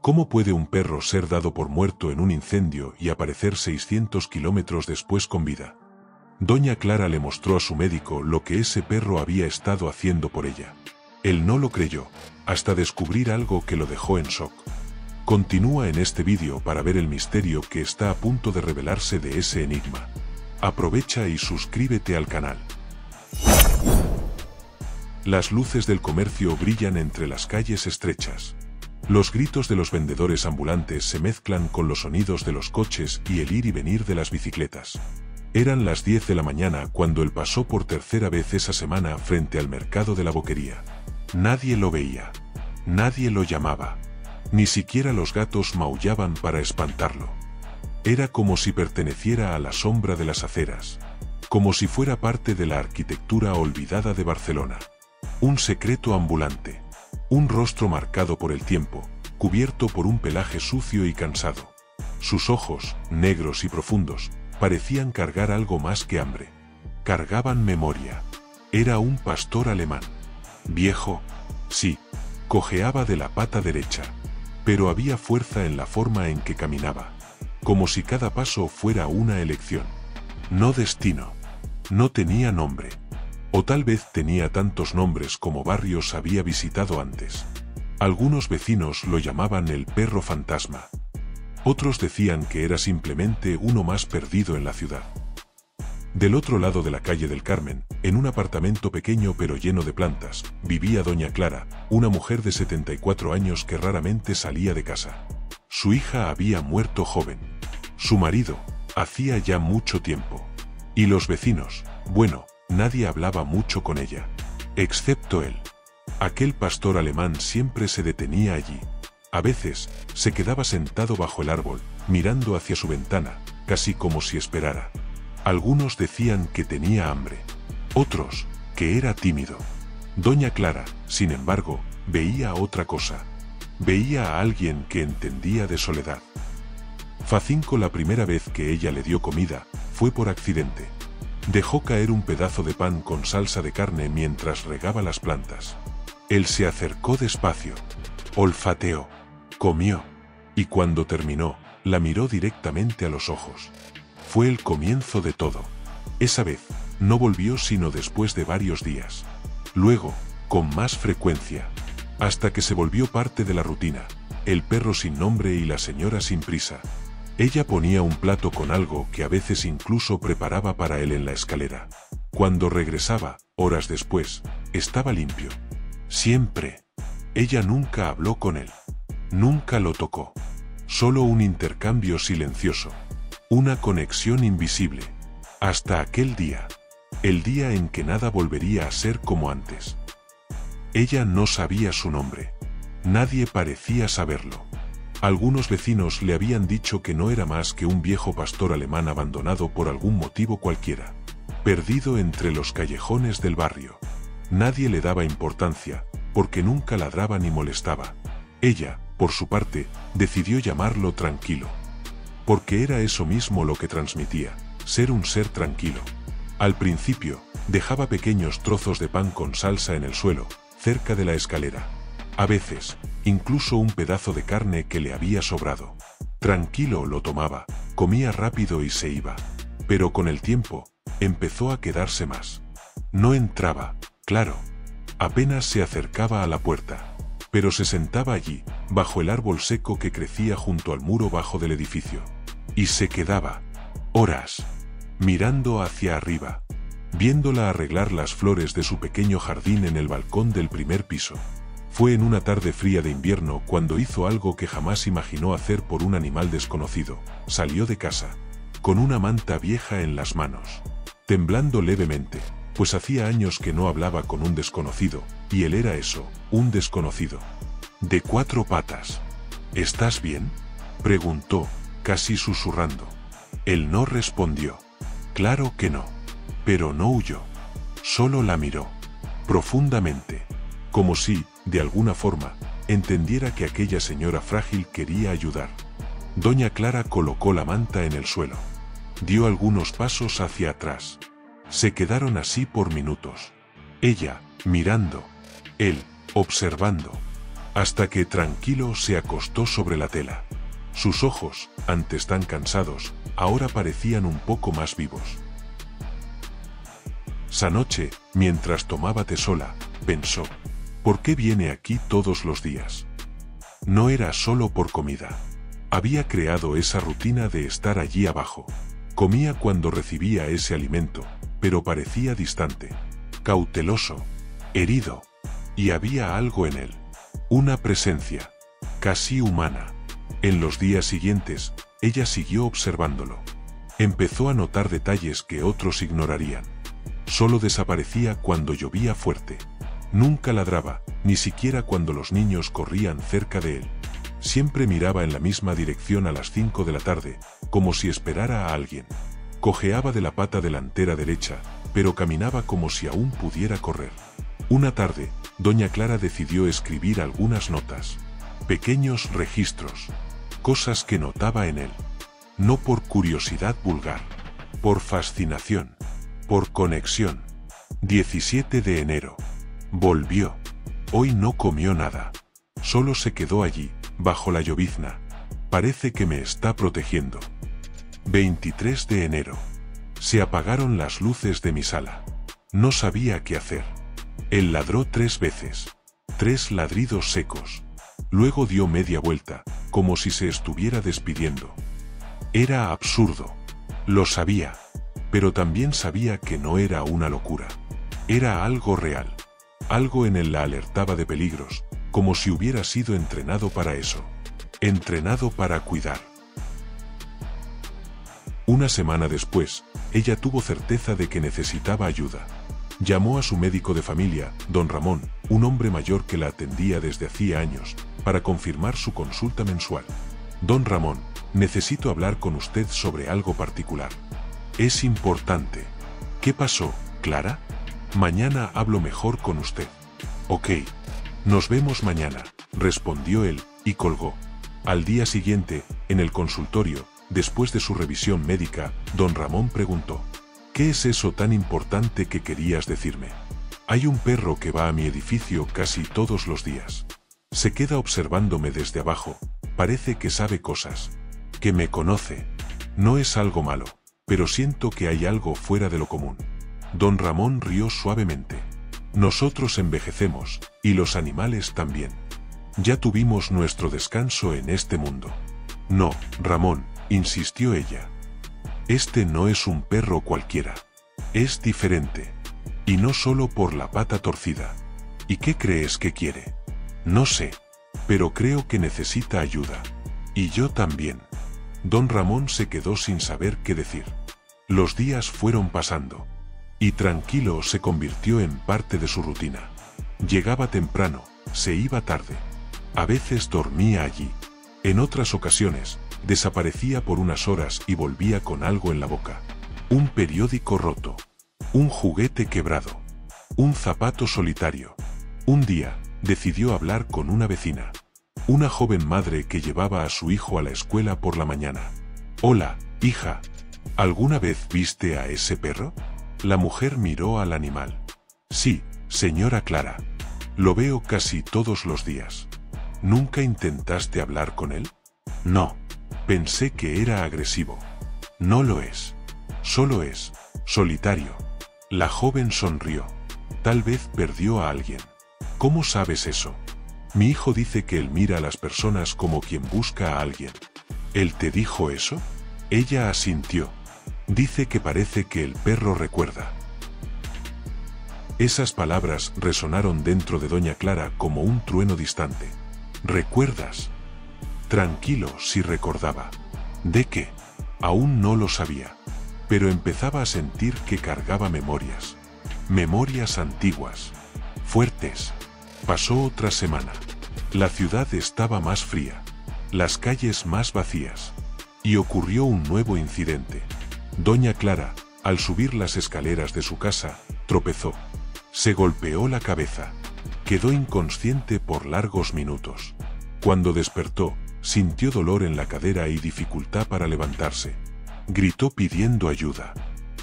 ¿Cómo puede un perro ser dado por muerto en un incendio y aparecer 600 kilómetros después con vida? Doña Clara le mostró a su médico lo que ese perro había estado haciendo por ella. Él no lo creyó, hasta descubrir algo que lo dejó en shock. Continúa en este vídeo para ver el misterio que está a punto de revelarse de ese enigma. Aprovecha y suscríbete al canal. Las luces del comercio brillan entre las calles estrechas. Los gritos de los vendedores ambulantes se mezclan con los sonidos de los coches y el ir y venir de las bicicletas. Eran las 10 de la mañana cuando él pasó por tercera vez esa semana frente al mercado de la Boquería. Nadie lo veía. Nadie lo llamaba. Ni siquiera los gatos maullaban para espantarlo. Era como si perteneciera a la sombra de las aceras. Como si fuera parte de la arquitectura olvidada de Barcelona. Un secreto ambulante. Un rostro marcado por el tiempo, cubierto por un pelaje sucio y cansado. Sus ojos, negros y profundos, parecían cargar algo más que hambre. Cargaban memoria. Era un pastor alemán. Viejo, sí, cojeaba de la pata derecha. Pero había fuerza en la forma en que caminaba. Como si cada paso fuera una elección. No destino. No tenía nombre. O tal vez tenía tantos nombres como barrios había visitado antes. Algunos vecinos lo llamaban el perro fantasma. Otros decían que era simplemente uno más perdido en la ciudad. Del otro lado de la calle del Carmen, en un apartamento pequeño pero lleno de plantas, vivía doña Clara, una mujer de 74 años que raramente salía de casa. Su hija había muerto joven. Su marido, hacía ya mucho tiempo. Y los vecinos, bueno, nadie hablaba mucho con ella. Excepto él. Aquel pastor alemán siempre se detenía allí. A veces, se quedaba sentado bajo el árbol, mirando hacia su ventana, casi como si esperara. Algunos decían que tenía hambre. Otros, que era tímido. Doña Clara, sin embargo, veía otra cosa. Veía a alguien que entendía de soledad. Facinco, la primera vez que ella le dio comida, fue por accidente. Dejó caer un pedazo de pan con salsa de carne mientras regaba las plantas. Él se acercó despacio. Olfateó. Comió. Y cuando terminó, la miró directamente a los ojos. Fue el comienzo de todo. Esa vez, no volvió sino después de varios días. Luego, con más frecuencia. Hasta que se volvió parte de la rutina. El perro sin nombre y la señora sin prisa. Ella ponía un plato con algo que a veces incluso preparaba para él en la escalera. Cuando regresaba, horas después, estaba limpio. Siempre. Ella nunca habló con él. Nunca lo tocó. Solo un intercambio silencioso. Una conexión invisible. Hasta aquel día. El día en que nada volvería a ser como antes. Ella no sabía su nombre. Nadie parecía saberlo. Algunos vecinos le habían dicho que no era más que un viejo pastor alemán abandonado por algún motivo cualquiera. Perdido entre los callejones del barrio. Nadie le daba importancia, porque nunca ladraba ni molestaba. Ella, por su parte, decidió llamarlo tranquilo. Porque era eso mismo lo que transmitía, ser un ser tranquilo. Al principio, dejaba pequeños trozos de pan con salsa en el suelo, cerca de la escalera. A veces, incluso un pedazo de carne que le había sobrado. Tranquilo lo tomaba, comía rápido y se iba. Pero con el tiempo, empezó a quedarse más. No entraba, claro. Apenas se acercaba a la puerta. Pero se sentaba allí, bajo el árbol seco que crecía junto al muro bajo del edificio. Y se quedaba, horas, mirando hacia arriba, viéndola arreglar las flores de su pequeño jardín en el balcón del primer piso. Fue en una tarde fría de invierno cuando hizo algo que jamás imaginó hacer por un animal desconocido. Salió de casa, con una manta vieja en las manos, temblando levemente, pues hacía años que no hablaba con un desconocido, y él era eso, un desconocido. De 4 patas. ¿Estás bien?, preguntó, casi susurrando. Él no respondió. Claro que no. Pero no huyó. Solo la miró. Profundamente. Como si, de alguna forma, entendiera que aquella señora frágil quería ayudar. Doña Clara colocó la manta en el suelo. Dio algunos pasos hacia atrás. Se quedaron así por minutos. Ella, mirando. Él, observando. hasta que tranquilo se acostó sobre la tela. Sus ojos, antes tan cansados, ahora parecían un poco más vivos. Esa noche, mientras tomaba té sola, pensó, ¿por qué viene aquí todos los días? No era solo por comida. Había creado esa rutina de estar allí abajo. Comía cuando recibía ese alimento, pero parecía distante, cauteloso, herido, y había algo en él. Una presencia, casi humana. En los días siguientes, ella siguió observándolo. Empezó a notar detalles que otros ignorarían. Solo desaparecía cuando llovía fuerte. Nunca ladraba, ni siquiera cuando los niños corrían cerca de él. Siempre miraba en la misma dirección a las 5 de la tarde, como si esperara a alguien. Cojeaba de la pata delantera derecha, pero caminaba como si aún pudiera correr. Una tarde, doña Clara decidió escribir algunas notas. Pequeños registros. Cosas que notaba en él. No por curiosidad vulgar. Por fascinación. Por conexión. 17 de enero. Volvió. Hoy no comió nada. Solo se quedó allí, bajo la llovizna. Parece que me está protegiendo. 23 de enero. Se apagaron las luces de mi sala. No sabía qué hacer. Él ladró 3 veces. 3 ladridos secos. Luego dio media vuelta, como si se estuviera despidiendo. Era absurdo. Lo sabía. Pero también sabía que no era una locura. Era algo real. Algo en él la alertaba de peligros, como si hubiera sido entrenado para eso. Entrenado para cuidar. Una semana después, ella tuvo certeza de que necesitaba ayuda. Llamó a su médico de familia, don Ramón, un hombre mayor que la atendía desde hacía años, para confirmar su consulta mensual. Don Ramón, necesito hablar con usted sobre algo particular. Es importante. ¿Qué pasó, Clara? Mañana hablo mejor con usted. Ok. Nos vemos mañana, respondió él, y colgó. Al día siguiente, en el consultorio, después de su revisión médica, don Ramón preguntó: ¿qué es eso tan importante que querías decirme? Hay un perro que va a mi edificio casi todos los días. Se queda observándome desde abajo, parece que sabe cosas, que me conoce. No es algo malo, pero siento que hay algo fuera de lo común. Don Ramón rió suavemente. Nosotros envejecemos, y los animales también. Ya tuvimos nuestro descanso en este mundo. No, Ramón, insistió ella. Este no es un perro cualquiera. Es diferente. Y no solo por la pata torcida. ¿Y qué crees que quiere? No sé. Pero creo que necesita ayuda. Y yo también. Don Ramón se quedó sin saber qué decir. Los días fueron pasando. Y tranquilo se convirtió en parte de su rutina. Llegaba temprano, se iba tarde. A veces dormía allí. En otras ocasiones, desaparecía por unas horas y volvía con algo en la boca. Un periódico roto. Un juguete quebrado. Un zapato solitario. Un día, decidió hablar con una vecina. Una joven madre que llevaba a su hijo a la escuela por la mañana. Hola, hija. ¿Alguna vez viste a ese perro? La mujer miró al animal. Sí, señora Clara. Lo veo casi todos los días. ¿Nunca intentaste hablar con él? No. Pensé que era agresivo. No lo es. Solo es solitario. La joven sonrió. Tal vez perdió a alguien. ¿Cómo sabes eso? Mi hijo dice que él mira a las personas como quien busca a alguien. ¿Él te dijo eso? Ella asintió. Dice que parece que el perro recuerda. Esas palabras resonaron dentro de doña Clara como un trueno distante. ¿Recuerdas? Tranquilo si recordaba. ¿De qué? Aún no lo sabía. Pero empezaba a sentir que cargaba memorias. Memorias antiguas. Fuertes. Pasó otra semana. La ciudad estaba más fría. Las calles más vacías. Y ocurrió un nuevo incidente. Doña Clara, al subir las escaleras de su casa, tropezó. Se golpeó la cabeza. Quedó inconsciente por largos minutos. Cuando despertó, sintió dolor en la cadera y dificultad para levantarse. Gritó pidiendo ayuda.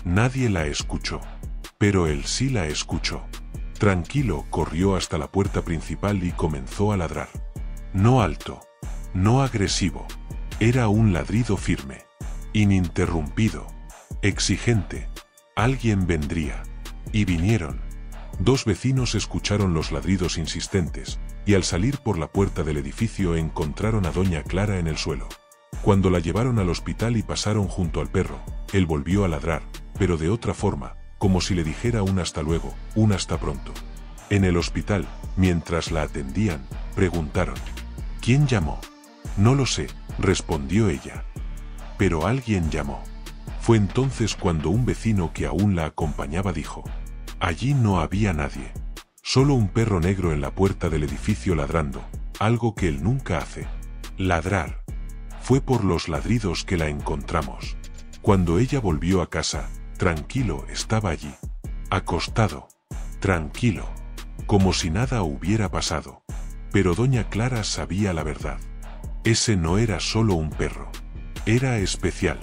Nadie la escuchó. Pero él sí la escuchó. Tranquilo corrió hasta la puerta principal y comenzó a ladrar. No alto, no agresivo, era un ladrido firme, ininterrumpido, exigente. Alguien vendría. Y vinieron. 2 vecinos escucharon los ladridos insistentes, y al salir por la puerta del edificio encontraron a doña Clara en el suelo. Cuando la llevaron al hospital y pasaron junto al perro, él volvió a ladrar, pero de otra forma, como si le dijera un hasta luego, un hasta pronto. En el hospital, mientras la atendían, preguntaron: ¿quién llamó? No lo sé, respondió ella. Pero alguien llamó. Fue entonces cuando un vecino que aún la acompañaba dijo: allí no había nadie. Solo un perro negro en la puerta del edificio ladrando, algo que él nunca hace. Ladrar. Fue por los ladridos que la encontramos. Cuando ella volvió a casa, tranquilo estaba allí. Acostado. Tranquilo. Como si nada hubiera pasado. Pero doña Clara sabía la verdad. Ese no era solo un perro. Era especial.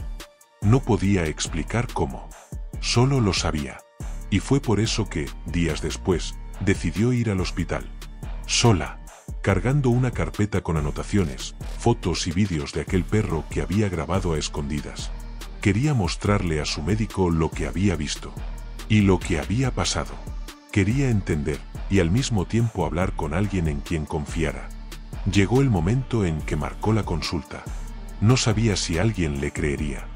No podía explicar cómo. Solo lo sabía. Y fue por eso que, días después, decidió ir al hospital. Sola, cargando una carpeta con anotaciones, fotos y vídeos de aquel perro que había grabado a escondidas. Quería mostrarle a su médico lo que había visto. Y lo que había pasado. Quería entender, y al mismo tiempo hablar con alguien en quien confiara. Llegó el momento en que marcó la consulta. No sabía si alguien le creería.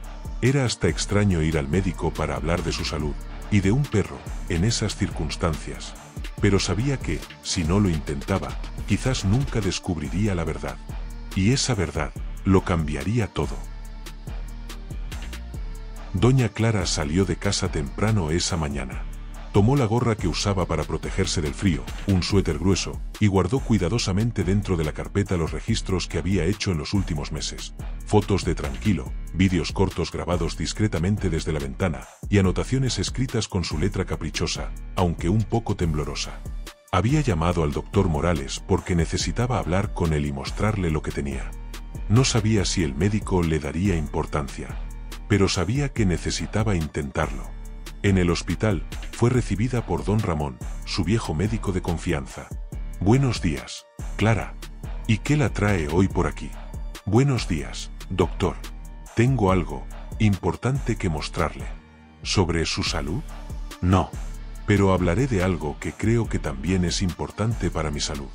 Era hasta extraño ir al médico para hablar de su salud, y de un perro, en esas circunstancias. Pero sabía que, si no lo intentaba, quizás nunca descubriría la verdad. Y esa verdad, lo cambiaría todo. Doña Clara salió de casa temprano esa mañana. Tomó la gorra que usaba para protegerse del frío, un suéter grueso, y guardó cuidadosamente dentro de la carpeta los registros que había hecho en los últimos meses. Fotos de tranquilo, vídeos cortos grabados discretamente desde la ventana, y anotaciones escritas con su letra caprichosa, aunque un poco temblorosa. Había llamado al doctor Morales porque necesitaba hablar con él y mostrarle lo que tenía. No sabía si el médico le daría importancia, pero sabía que necesitaba intentarlo. En el hospital, fue recibida por don Ramón, su viejo médico de confianza. Buenos días, Clara. ¿Y qué la trae hoy por aquí? Buenos días, doctor. Tengo algo importante que mostrarle. ¿Sobre su salud? No. Pero hablaré de algo que creo que también es importante para mi salud.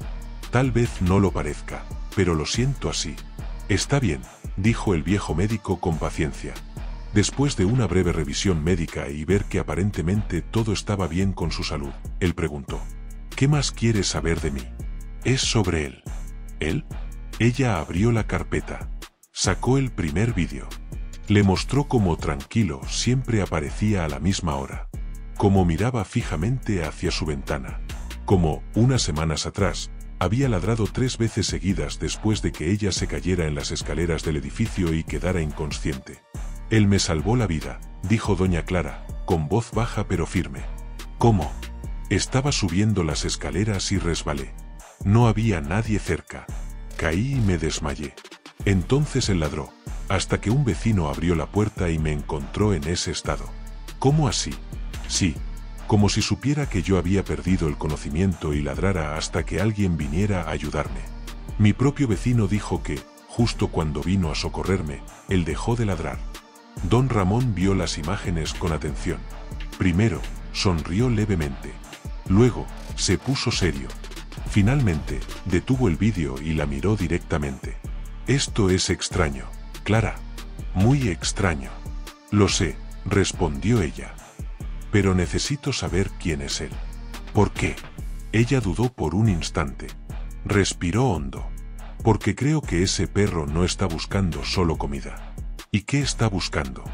Tal vez no lo parezca, pero lo siento así. Está bien, dijo el viejo médico con paciencia. Después de una breve revisión médica y ver que aparentemente todo estaba bien con su salud, él preguntó: ¿qué más quiere saber de mí? Es sobre él. ¿Él? Ella abrió la carpeta. Sacó el primer vídeo. Le mostró cómo tranquilo siempre aparecía a la misma hora. Cómo miraba fijamente hacia su ventana. Cómo, unas semanas atrás, había ladrado 3 veces seguidas después de que ella se cayera en las escaleras del edificio y quedara inconsciente. Él me salvó la vida, dijo doña Clara, con voz baja pero firme. ¿Cómo? Estaba subiendo las escaleras y resbalé. No había nadie cerca. Caí y me desmayé. Entonces él ladró, hasta que un vecino abrió la puerta y me encontró en ese estado. ¿Cómo así? Sí, como si supiera que yo había perdido el conocimiento y ladrara hasta que alguien viniera a ayudarme. Mi propio vecino dijo que, justo cuando vino a socorrerme, él dejó de ladrar. Don Ramón vio las imágenes con atención. Primero, sonrió levemente. Luego, se puso serio. Finalmente, detuvo el vídeo y la miró directamente. Esto es extraño, Clara. Muy extraño. Lo sé, respondió ella. Pero necesito saber quién es él. ¿Por qué? Ella dudó por un instante. Respiró hondo. Porque creo que ese perro no está buscando solo comida. ¿Y qué está buscando?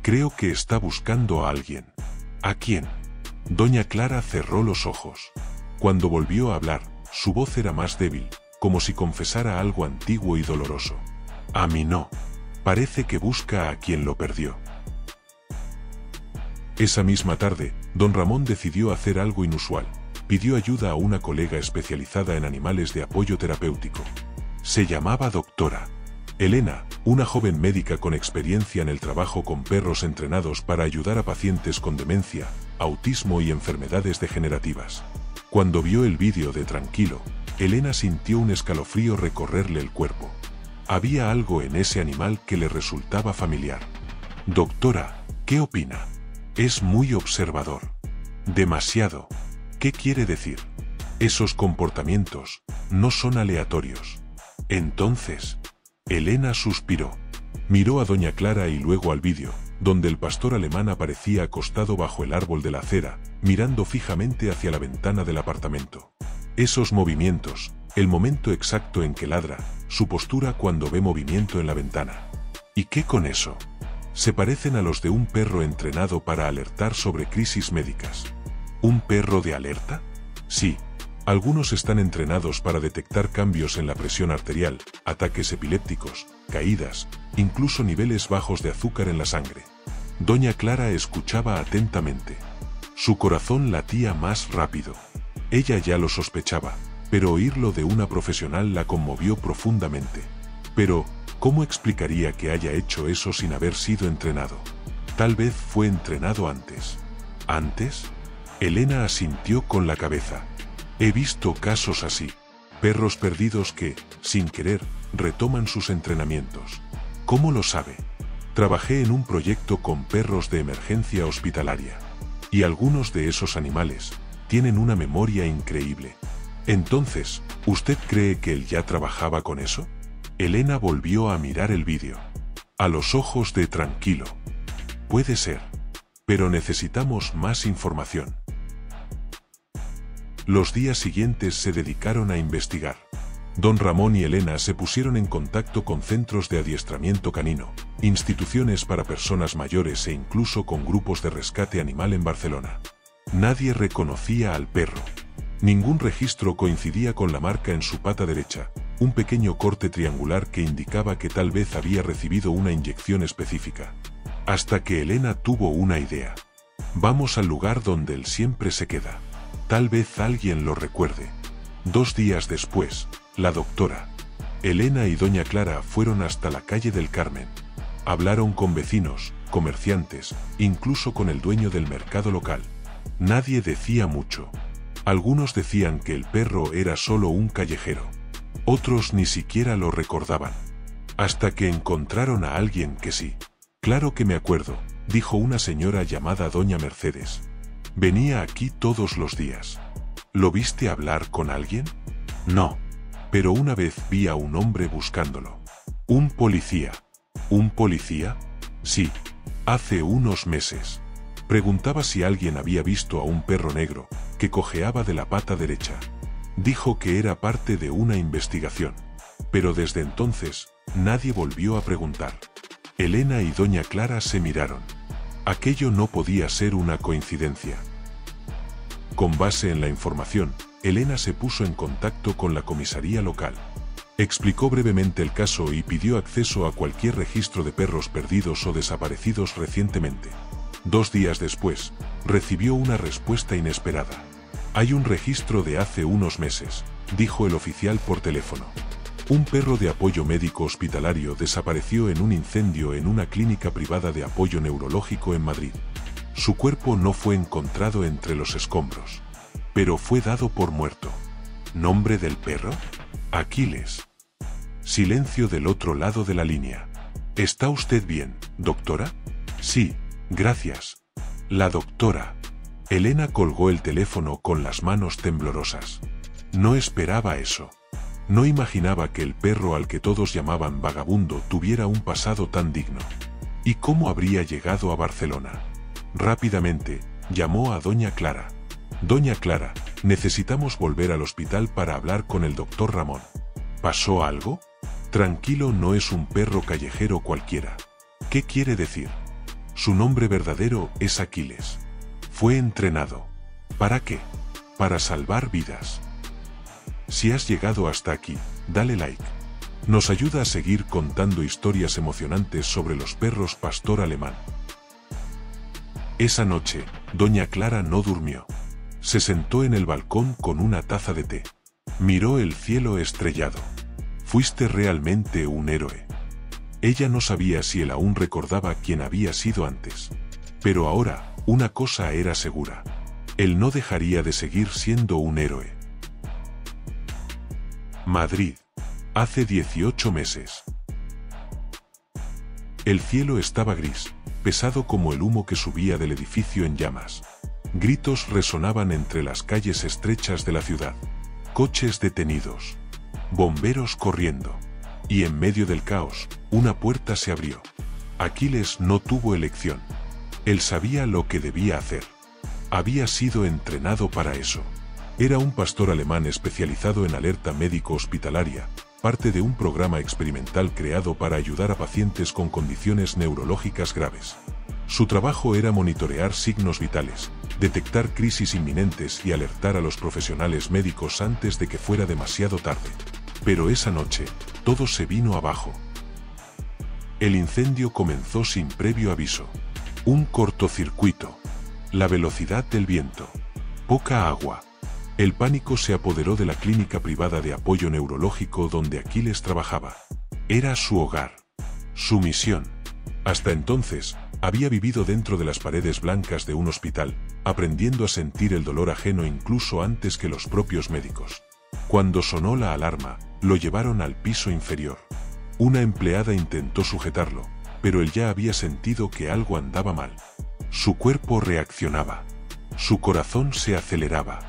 Creo que está buscando a alguien. ¿A quién? Doña Clara cerró los ojos. Cuando volvió a hablar, su voz era más débil, como si confesara algo antiguo y doloroso. A mí no. Parece que busca a quien lo perdió. Esa misma tarde, don Ramón decidió hacer algo inusual. Pidió ayuda a una colega especializada en animales de apoyo terapéutico. Se llamaba doctora Elena, una joven médica con experiencia en el trabajo con perros entrenados para ayudar a pacientes con demencia, autismo y enfermedades degenerativas. Cuando vio el vídeo de Tranquilo, Elena sintió un escalofrío recorrerle el cuerpo. Había algo en ese animal que le resultaba familiar. Doctora, ¿qué opina? Es muy observador. Demasiado. ¿Qué quiere decir? Esos comportamientos no son aleatorios. Entonces, Elena suspiró. Miró a doña Clara y luego al vídeo, donde el pastor alemán aparecía acostado bajo el árbol de la acera, mirando fijamente hacia la ventana del apartamento. Esos movimientos, el momento exacto en que ladra, su postura cuando ve movimiento en la ventana. ¿Y qué con eso? Se parecen a los de un perro entrenado para alertar sobre crisis médicas. ¿Un perro de alerta? Sí. Algunos están entrenados para detectar cambios en la presión arterial, ataques epilépticos, caídas, incluso niveles bajos de azúcar en la sangre. Doña Clara escuchaba atentamente. Su corazón latía más rápido. Ella ya lo sospechaba, pero oírlo de una profesional la conmovió profundamente. Pero, ¿cómo explicaría que haya hecho eso sin haber sido entrenado? Tal vez fue entrenado antes. ¿Antes? Elena asintió con la cabeza. He visto casos así. Perros perdidos que, sin querer, retoman sus entrenamientos. ¿Cómo lo sabe? Trabajé en un proyecto con perros de emergencia hospitalaria. Y algunos de esos animales tienen una memoria increíble. Entonces, ¿usted cree que él ya trabajaba con eso? Elena volvió a mirar el vídeo. A los ojos de Tranquilo. Puede ser. Pero necesitamos más información. Los días siguientes se dedicaron a investigar. Don Ramón y Elena se pusieron en contacto con centros de adiestramiento canino, instituciones para personas mayores e incluso con grupos de rescate animal en Barcelona. Nadie reconocía al perro. Ningún registro coincidía con la marca en su pata derecha, un pequeño corte triangular que indicaba que tal vez había recibido una inyección específica. Hasta que Elena tuvo una idea. Vamos al lugar donde él siempre se queda. Tal vez alguien lo recuerde. 2 días después, la doctora, Elena y doña Clara fueron hasta la calle del Carmen. Hablaron con vecinos, comerciantes, incluso con el dueño del mercado local. Nadie decía mucho. Algunos decían que el perro era solo un callejero. Otros ni siquiera lo recordaban. Hasta que encontraron a alguien que sí. Claro que me acuerdo, dijo una señora llamada doña Mercedes. Venía aquí todos los días. ¿Lo viste hablar con alguien? No. Pero una vez vi a un hombre buscándolo. Un policía. ¿Un policía? Sí. Hace unos meses. Preguntaba si alguien había visto a un perro negro que cojeaba de la pata derecha. Dijo que era parte de una investigación. Pero desde entonces, nadie volvió a preguntar. Elena y doña Clara se miraron. Aquello no podía ser una coincidencia. Con base en la información, Elena se puso en contacto con la comisaría local. Explicó brevemente el caso y pidió acceso a cualquier registro de perros perdidos o desaparecidos recientemente. 2 días después, recibió una respuesta inesperada. Hay un registro de hace unos meses, dijo el oficial por teléfono. Un perro de apoyo médico hospitalario desapareció en un incendio en una clínica privada de apoyo neurológico en Madrid. Su cuerpo no fue encontrado entre los escombros, pero fue dado por muerto. ¿Nombre del perro? Aquiles. Silencio del otro lado de la línea. ¿Está usted bien, doctora? Sí, gracias. La doctora. Elena colgó el teléfono con las manos temblorosas. No esperaba eso. No imaginaba que el perro al que todos llamaban vagabundo tuviera un pasado tan digno. ¿Y cómo habría llegado a Barcelona? Rápidamente, llamó a doña Clara. Doña Clara, necesitamos volver al hospital para hablar con el doctor Ramón. ¿Pasó algo? Tranquilo no es un perro callejero cualquiera. ¿Qué quiere decir? Su nombre verdadero es Aquiles. Fue entrenado. ¿Para qué? Para salvar vidas. Si has llegado hasta aquí, dale like. Nos ayuda a seguir contando historias emocionantes sobre los perros pastor alemán. Esa noche, doña Clara no durmió. Se sentó en el balcón con una taza de té. Miró el cielo estrellado. Fuiste realmente un héroe. Ella no sabía si él aún recordaba quién había sido antes. Pero ahora, una cosa era segura. Él no dejaría de seguir siendo un héroe. Madrid. Hace 18 meses. El cielo estaba gris, pesado como el humo que subía del edificio en llamas. Gritos resonaban entre las calles estrechas de la ciudad. Coches detenidos. Bomberos corriendo. Y en medio del caos, una puerta se abrió. Aquiles no tuvo elección. Él sabía lo que debía hacer. Había sido entrenado para eso. Era un pastor alemán especializado en alerta médico-hospitalaria, parte de un programa experimental creado para ayudar a pacientes con condiciones neurológicas graves. Su trabajo era monitorear signos vitales, detectar crisis inminentes y alertar a los profesionales médicos antes de que fuera demasiado tarde. Pero esa noche, todo se vino abajo. El incendio comenzó sin previo aviso. Un cortocircuito. La velocidad del viento. Poca agua. El pánico se apoderó de la clínica privada de apoyo neurológico donde Aquiles trabajaba. Era su hogar. Su misión. Hasta entonces, había vivido dentro de las paredes blancas de un hospital, aprendiendo a sentir el dolor ajeno incluso antes que los propios médicos. Cuando sonó la alarma, lo llevaron al piso inferior. Una empleada intentó sujetarlo, pero él ya había sentido que algo andaba mal. Su cuerpo reaccionaba. Su corazón se aceleraba.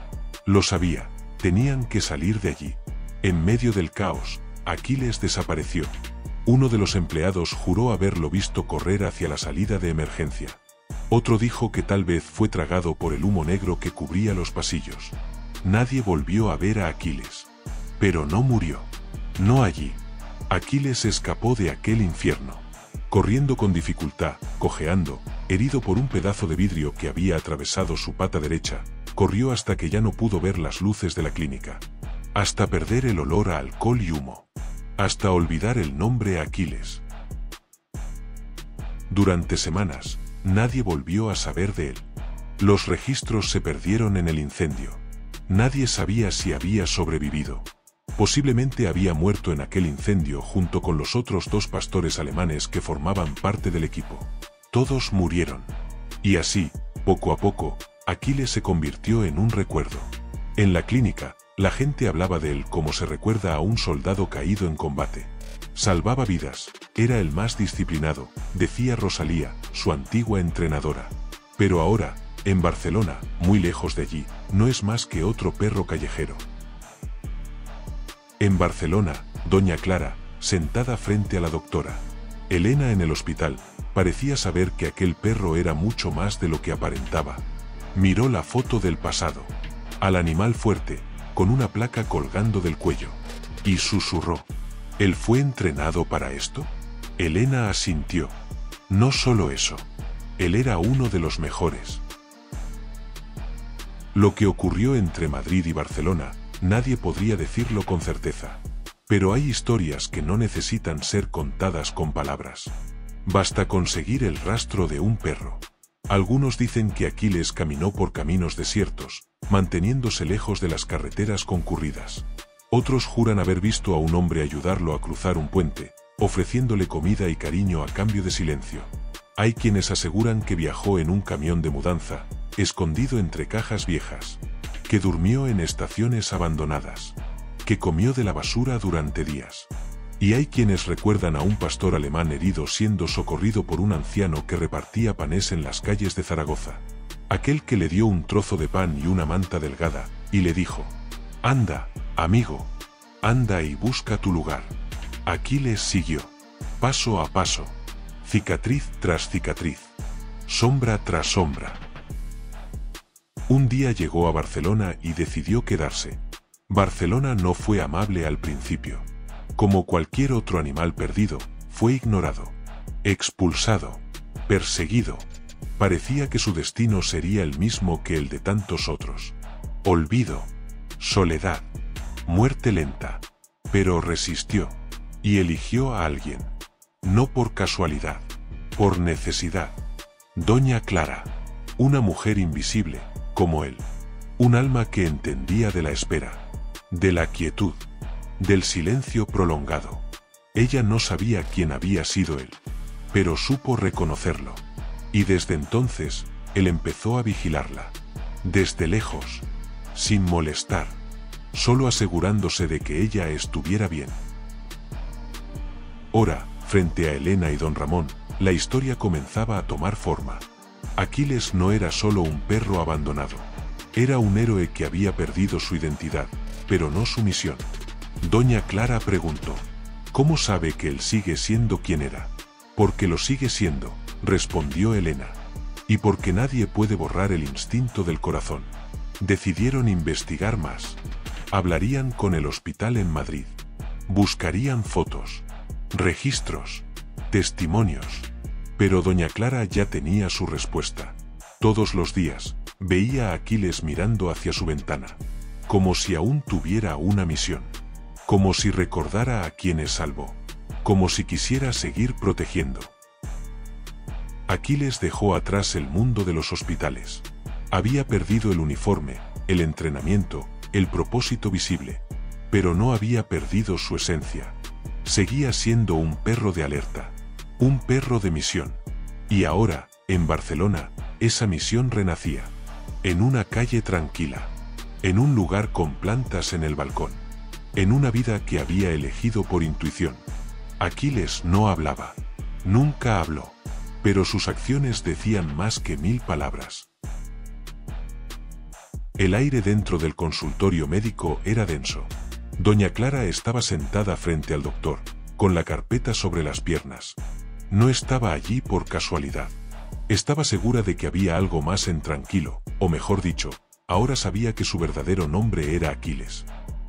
Lo sabía, tenían que salir de allí. En medio del caos, Aquiles desapareció. Uno de los empleados juró haberlo visto correr hacia la salida de emergencia. Otro dijo que tal vez fue tragado por el humo negro que cubría los pasillos. Nadie volvió a ver a Aquiles. Pero no murió. No allí. Aquiles escapó de aquel infierno. Corriendo con dificultad, cojeando, herido por un pedazo de vidrio que había atravesado su pata derecha, corrió hasta que ya no pudo ver las luces de la clínica. Hasta perder el olor a alcohol y humo. Hasta olvidar el nombre Aquiles. Durante semanas, nadie volvió a saber de él. Los registros se perdieron en el incendio. Nadie sabía si había sobrevivido. Posiblemente había muerto en aquel incendio junto con los otros 2 pastores alemanes que formaban parte del equipo. Todos murieron. Y así, poco a poco, Aquiles se convirtió en un recuerdo. En la clínica, la gente hablaba de él como se recuerda a un soldado caído en combate. Salvaba vidas, era el más disciplinado, decía Rosalía, su antigua entrenadora. Pero ahora, en Barcelona, muy lejos de allí, no es más que otro perro callejero. En Barcelona, doña Clara, sentada frente a la doctora Elena en el hospital, parecía saber que aquel perro era mucho más de lo que aparentaba. Miró la foto del pasado, al animal fuerte, con una placa colgando del cuello, y susurró: ¿él fue entrenado para esto? Elena asintió. No solo eso, él era uno de los mejores. Lo que ocurrió entre Madrid y Barcelona, nadie podría decirlo con certeza. Pero hay historias que no necesitan ser contadas con palabras. Basta con seguir el rastro de un perro. Algunos dicen que Aquiles caminó por caminos desiertos, manteniéndose lejos de las carreteras concurridas. Otros juran haber visto a un hombre ayudarlo a cruzar un puente, ofreciéndole comida y cariño a cambio de silencio. Hay quienes aseguran que viajó en un camión de mudanza, escondido entre cajas viejas, que durmió en estaciones abandonadas, que comió de la basura durante días. Y hay quienes recuerdan a un pastor alemán herido siendo socorrido por un anciano que repartía panes en las calles de Zaragoza. Aquel que le dio un trozo de pan y una manta delgada, y le dijo: «Anda, amigo, anda y busca tu lugar». Aquiles siguió, paso a paso, cicatriz tras cicatriz, sombra tras sombra. Un día llegó a Barcelona y decidió quedarse. Barcelona no fue amable al principio. Como cualquier otro animal perdido, fue ignorado, expulsado, perseguido. Parecía que su destino sería el mismo que el de tantos otros. Olvido, soledad, muerte lenta. Pero resistió, y eligió a alguien. No por casualidad, por necesidad. Doña Clara, una mujer invisible, como él. Un alma que entendía de la espera, de la quietud, del silencio prolongado. Ella no sabía quién había sido él, pero supo reconocerlo. Y desde entonces, él empezó a vigilarla. desde lejos, sin molestar, solo asegurándose de que ella estuviera bien. Ahora, frente a Elena y don Ramón, la historia comenzaba a tomar forma. Aquiles no era solo un perro abandonado. Era un héroe que había perdido su identidad, pero no su misión. Doña Clara preguntó: ¿cómo sabe que él sigue siendo quien era? Porque lo sigue siendo, respondió Elena. Y porque nadie puede borrar el instinto del corazón. Decidieron investigar más. Hablarían con el hospital en Madrid. Buscarían fotos, registros, testimonios. Pero doña Clara ya tenía su respuesta. Todos los días, veía a Aquiles mirando hacia su ventana, como si aún tuviera una misión, como si recordara a quienes salvó, como si quisiera seguir protegiendo. Aquiles dejó atrás el mundo de los hospitales. Había perdido el uniforme, el entrenamiento, el propósito visible, pero no había perdido su esencia. Seguía siendo un perro de alerta, un perro de misión. Y ahora, en Barcelona, esa misión renacía. En una calle tranquila, en un lugar con plantas en el balcón, en una vida que había elegido por intuición. Aquiles no hablaba, nunca habló, pero sus acciones decían más que 1000 palabras. El aire dentro del consultorio médico era denso. Doña Clara estaba sentada frente al doctor, con la carpeta sobre las piernas. No estaba allí por casualidad. Estaba segura de que había algo más en Tranquilo, o mejor dicho, ahora sabía que su verdadero nombre era Aquiles.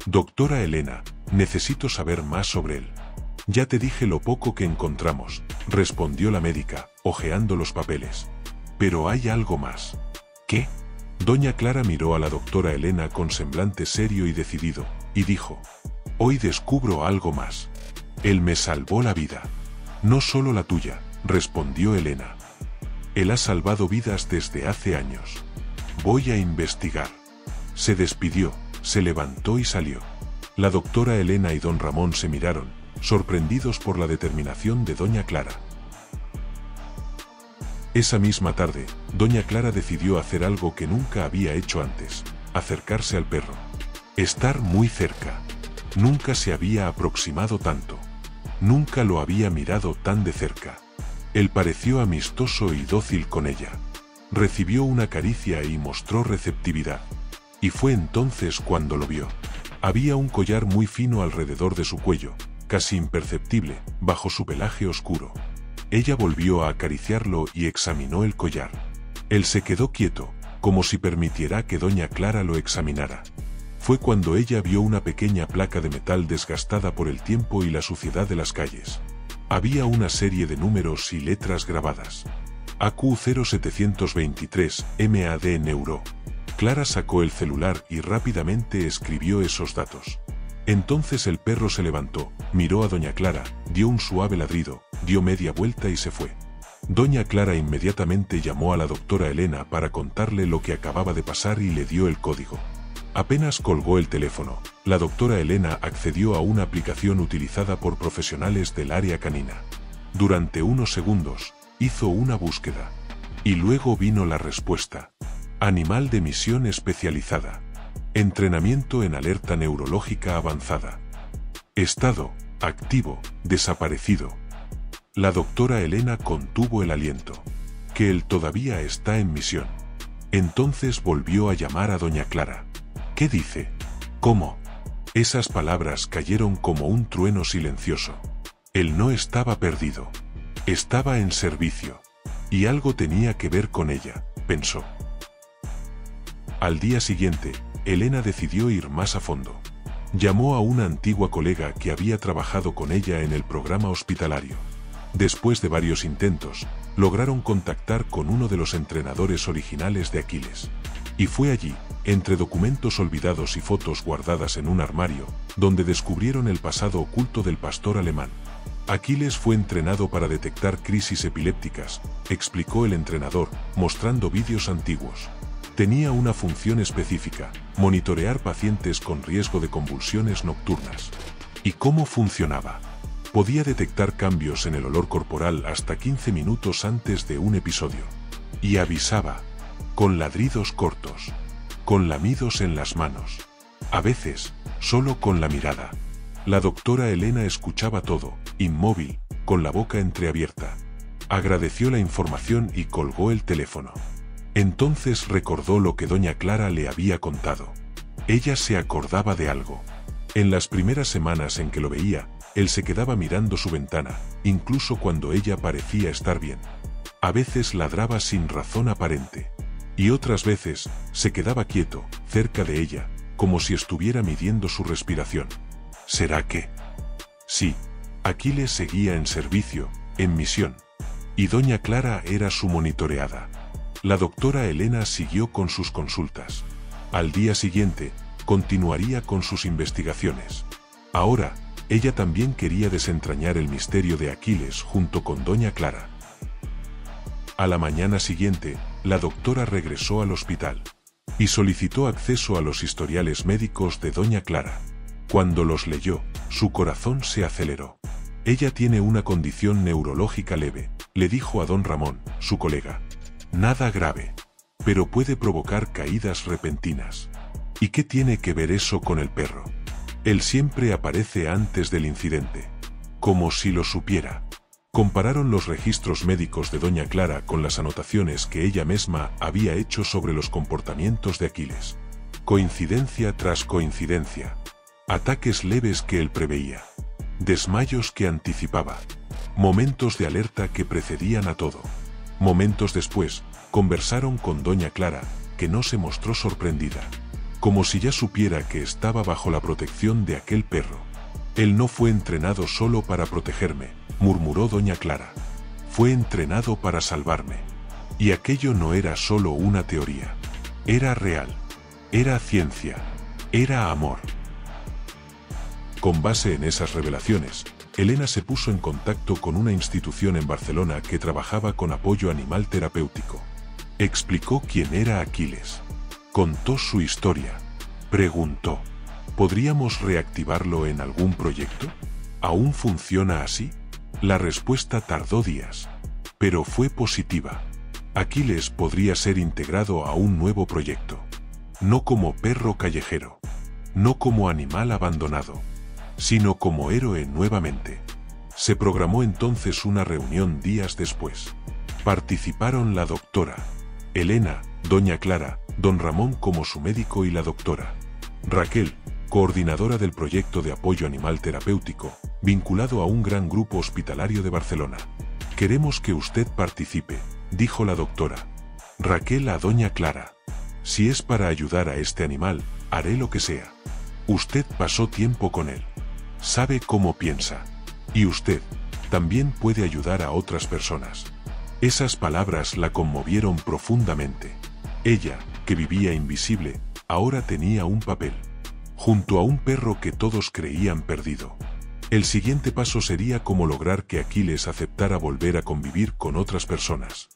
Doctora Elena, necesito saber más sobre él. Ya te dije lo poco que encontramos, respondió la médica, hojeando los papeles. Pero hay algo más. ¿Qué? Doña Clara miró a la doctora Elena con semblante serio y decidido, y dijo: hoy descubro algo más. Él me salvó la vida. No solo la tuya, respondió Elena. Él ha salvado vidas desde hace años. Voy a investigar. Se despidió, se levantó y salió. La doctora Elena y don Ramón se miraron, sorprendidos por la determinación de doña Clara. Esa misma tarde, doña Clara decidió hacer algo que nunca había hecho antes: acercarse al perro. Estar muy cerca. Nunca se había aproximado tanto. Nunca lo había mirado tan de cerca. Él pareció amistoso y dócil con ella. Recibió una caricia y mostró receptividad. Y fue entonces cuando lo vio. Había un collar muy fino alrededor de su cuello, casi imperceptible, bajo su pelaje oscuro. Ella volvió a acariciarlo y examinó el collar. Él se quedó quieto, como si permitiera que doña Clara lo examinara. Fue cuando ella vio una pequeña placa de metal desgastada por el tiempo y la suciedad de las calles. Había una serie de números y letras grabadas. AQ0723, MAD Neuro. Clara sacó el celular y rápidamente escribió esos datos. Entonces el perro se levantó, miró a doña Clara, dio un suave ladrido, dio media vuelta y se fue. Doña Clara inmediatamente llamó a la doctora Elena para contarle lo que acababa de pasar y le dio el código. Apenas colgó el teléfono, la doctora Elena accedió a una aplicación utilizada por profesionales del área canina. Durante unos segundos, hizo una búsqueda. Y luego vino la respuesta. Animal de misión especializada. Entrenamiento en alerta neurológica avanzada. Estado: activo, desaparecido. La doctora Elena contuvo el aliento. Que él todavía está en misión. Entonces volvió a llamar a doña Clara. ¿Qué dice? ¿Cómo? Esas palabras cayeron como un trueno silencioso. Él no estaba perdido. Estaba en servicio. Y algo tenía que ver con ella, pensó. Al día siguiente, Elena decidió ir más a fondo. Llamó a una antigua colega que había trabajado con ella en el programa hospitalario. Después de varios intentos, lograron contactar con uno de los entrenadores originales de Aquiles. Y fue allí, entre documentos olvidados y fotos guardadas en un armario, donde descubrieron el pasado oculto del pastor alemán. Aquiles fue entrenado para detectar crisis epilépticas, explicó el entrenador, mostrando vídeos antiguos. Tenía una función específica: monitorear pacientes con riesgo de convulsiones nocturnas. ¿Y cómo funcionaba? Podía detectar cambios en el olor corporal hasta 15 minutos antes de un episodio. Y avisaba, con ladridos cortos. con lamidos en las manos. A veces, solo con la mirada. La doctora Elena escuchaba todo, inmóvil, con la boca entreabierta. Agradeció la información y colgó el teléfono. Entonces recordó lo que doña Clara le había contado. Ella se acordaba de algo. En las primeras semanas en que lo veía, él se quedaba mirando su ventana, incluso cuando ella parecía estar bien. A veces ladraba sin razón aparente. Y otras veces, se quedaba quieto, cerca de ella, como si estuviera midiendo su respiración. ¿Será que? Sí, Aquiles seguía en servicio, en misión. Y doña Clara era su monitoreada. La doctora Elena siguió con sus consultas. Al día siguiente, continuaría con sus investigaciones. Ahora, ella también quería desentrañar el misterio de Aquiles junto con doña Clara. A la mañana siguiente, la doctora regresó al hospital y solicitó acceso a los historiales médicos de doña Clara. Cuando los leyó, su corazón se aceleró. Ella tiene una condición neurológica leve, le dijo a don Ramón, su colega. Nada grave, pero puede provocar caídas repentinas. ¿Y qué tiene que ver eso con el perro? Él siempre aparece antes del incidente. Como si lo supiera. Compararon los registros médicos de doña Clara con las anotaciones que ella misma había hecho sobre los comportamientos de Aquiles. Coincidencia tras coincidencia. Ataques leves que él preveía. Desmayos que anticipaba. Momentos de alerta que precedían a todo. Momentos después, conversaron con doña Clara, que no se mostró sorprendida. Como si ya supiera que estaba bajo la protección de aquel perro. Él no fue entrenado solo para protegerme, murmuró doña Clara. Fue entrenado para salvarme. Y aquello no era solo una teoría. Era real. Era ciencia. Era amor. Con base en esas revelaciones, Elena se puso en contacto con una institución en Barcelona que trabajaba con apoyo animal terapéutico. Explicó quién era Aquiles. Contó su historia. Preguntó, ¿podríamos reactivarlo en algún proyecto? ¿Aún funciona así? La respuesta tardó días, pero fue positiva. Aquiles podría ser integrado a un nuevo proyecto. No como perro callejero. No como animal abandonado. Sino como héroe nuevamente. Se programó entonces una reunión días después. Participaron la doctora Elena, doña Clara, don Ramón como su médico y la doctora Raquel, coordinadora del proyecto de apoyo animal terapéutico, vinculado a un gran grupo hospitalario de Barcelona. Queremos que usted participe, dijo la doctora Raquel a doña Clara. Si es para ayudar a este animal, haré lo que sea. Usted pasó tiempo con él. Sabe cómo piensa. Y usted también puede ayudar a otras personas. Esas palabras la conmovieron profundamente. Ella, que vivía invisible, ahora tenía un papel. Junto a un perro que todos creían perdido. El siguiente paso sería cómo lograr que Aquiles aceptara volver a convivir con otras personas.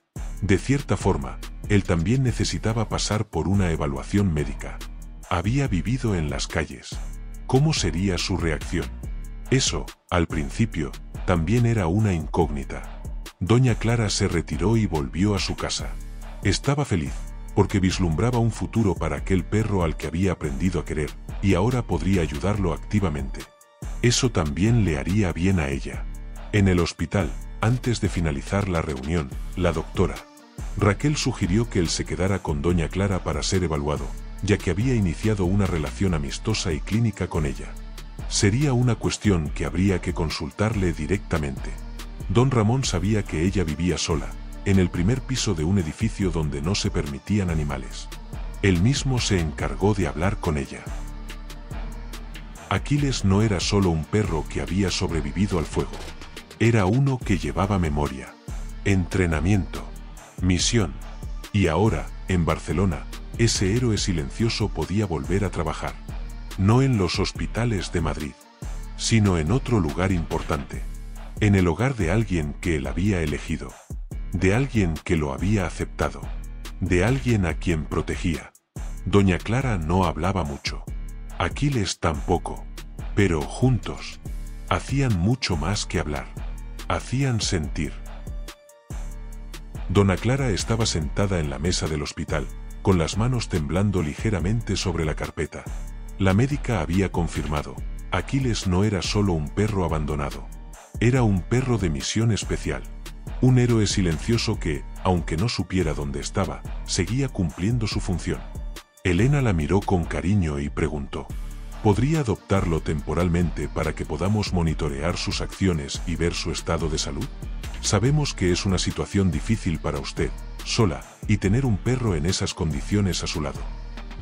De cierta forma, él también necesitaba pasar por una evaluación médica. Había vivido en las calles. ¿Cómo sería su reacción? Eso, al principio, también era una incógnita. Doña Clara se retiró y volvió a su casa. Estaba feliz, porque vislumbraba un futuro para aquel perro al que había aprendido a querer, y ahora podría ayudarlo activamente. Eso también le haría bien a ella. En el hospital, antes de finalizar la reunión, la doctora Raquel sugirió que él se quedara con doña Clara para ser evaluado, ya que había iniciado una relación amistosa y clínica con ella. Sería una cuestión que habría que consultarle directamente. Don Ramón sabía que ella vivía sola, en el primer piso de un edificio donde no se permitían animales. Él mismo se encargó de hablar con ella. Aquiles no era solo un perro que había sobrevivido al fuego. Era uno que llevaba memoria, entrenamiento, misión. Y ahora, en Barcelona, ese héroe silencioso podía volver a trabajar. No en los hospitales de Madrid, sino en otro lugar importante. En el hogar de alguien que él había elegido. De alguien que lo había aceptado. De alguien a quien protegía. Doña Clara no hablaba mucho. Aquiles tampoco. Pero juntos, hacían mucho más que hablar. Hacían sentir. Dona Clara estaba sentada en la mesa del hospital, con las manos temblando ligeramente sobre la carpeta. La médica había confirmado, Aquiles no era solo un perro abandonado. Era un perro de misión especial. Un héroe silencioso que, aunque no supiera dónde estaba, seguía cumpliendo su función. Elena la miró con cariño y preguntó, ¿podría adoptarlo temporalmente para que podamos monitorear sus acciones y ver su estado de salud? Sabemos que es una situación difícil para usted, sola, y tener un perro en esas condiciones a su lado.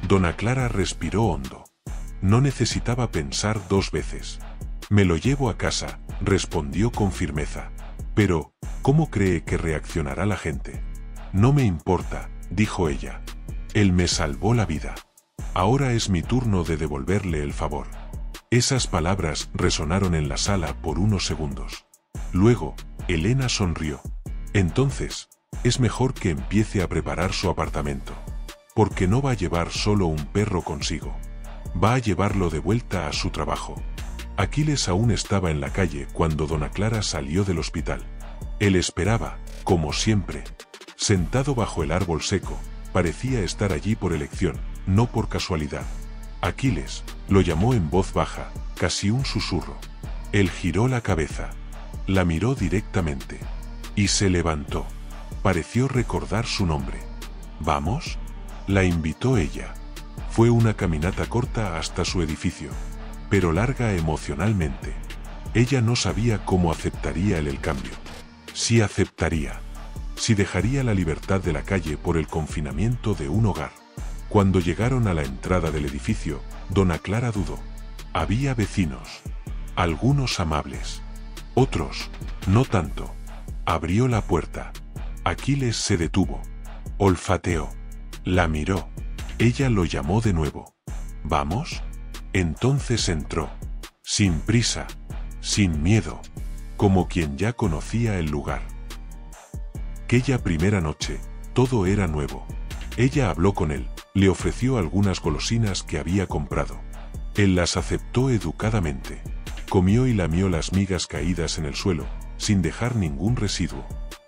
Dona Clara respiró hondo. No necesitaba pensar dos veces. Me lo llevo a casa, respondió con firmeza. Pero, ¿cómo cree que reaccionará la gente? No me importa, dijo ella. Él me salvó la vida. Ahora es mi turno de devolverle el favor. Esas palabras resonaron en la sala por unos segundos. Luego, Elena sonrió. Entonces, es mejor que empiece a preparar su apartamento. Porque no va a llevar solo un perro consigo. Va a llevarlo de vuelta a su trabajo. Aquiles aún estaba en la calle cuando Dona Clara salió del hospital. Él esperaba, como siempre. Sentado bajo el árbol seco, parecía estar allí por elección, no por casualidad. Aquiles, lo llamó en voz baja, casi un susurro. Él giró la cabeza. La miró directamente. Y se levantó. Pareció recordar su nombre. ¿Vamos? La invitó ella. Fue una caminata corta hasta su edificio, pero larga emocionalmente. Ella no sabía cómo aceptaría él el cambio. Si aceptaría. Si dejaría la libertad de la calle por el confinamiento de un hogar. Cuando llegaron a la entrada del edificio, Dona Clara dudó. Había vecinos. Algunos amables. Otros, no tanto. Abrió la puerta. Aquiles se detuvo. Olfateó. La miró. Ella lo llamó de nuevo. ¿Vamos? Entonces entró. Sin prisa. Sin miedo. Como quien ya conocía el lugar. Aquella primera noche, todo era nuevo. Ella habló con él, le ofreció algunas golosinas que había comprado. Él las aceptó educadamente. Comió y lamió las migas caídas en el suelo, sin dejar ningún residuo.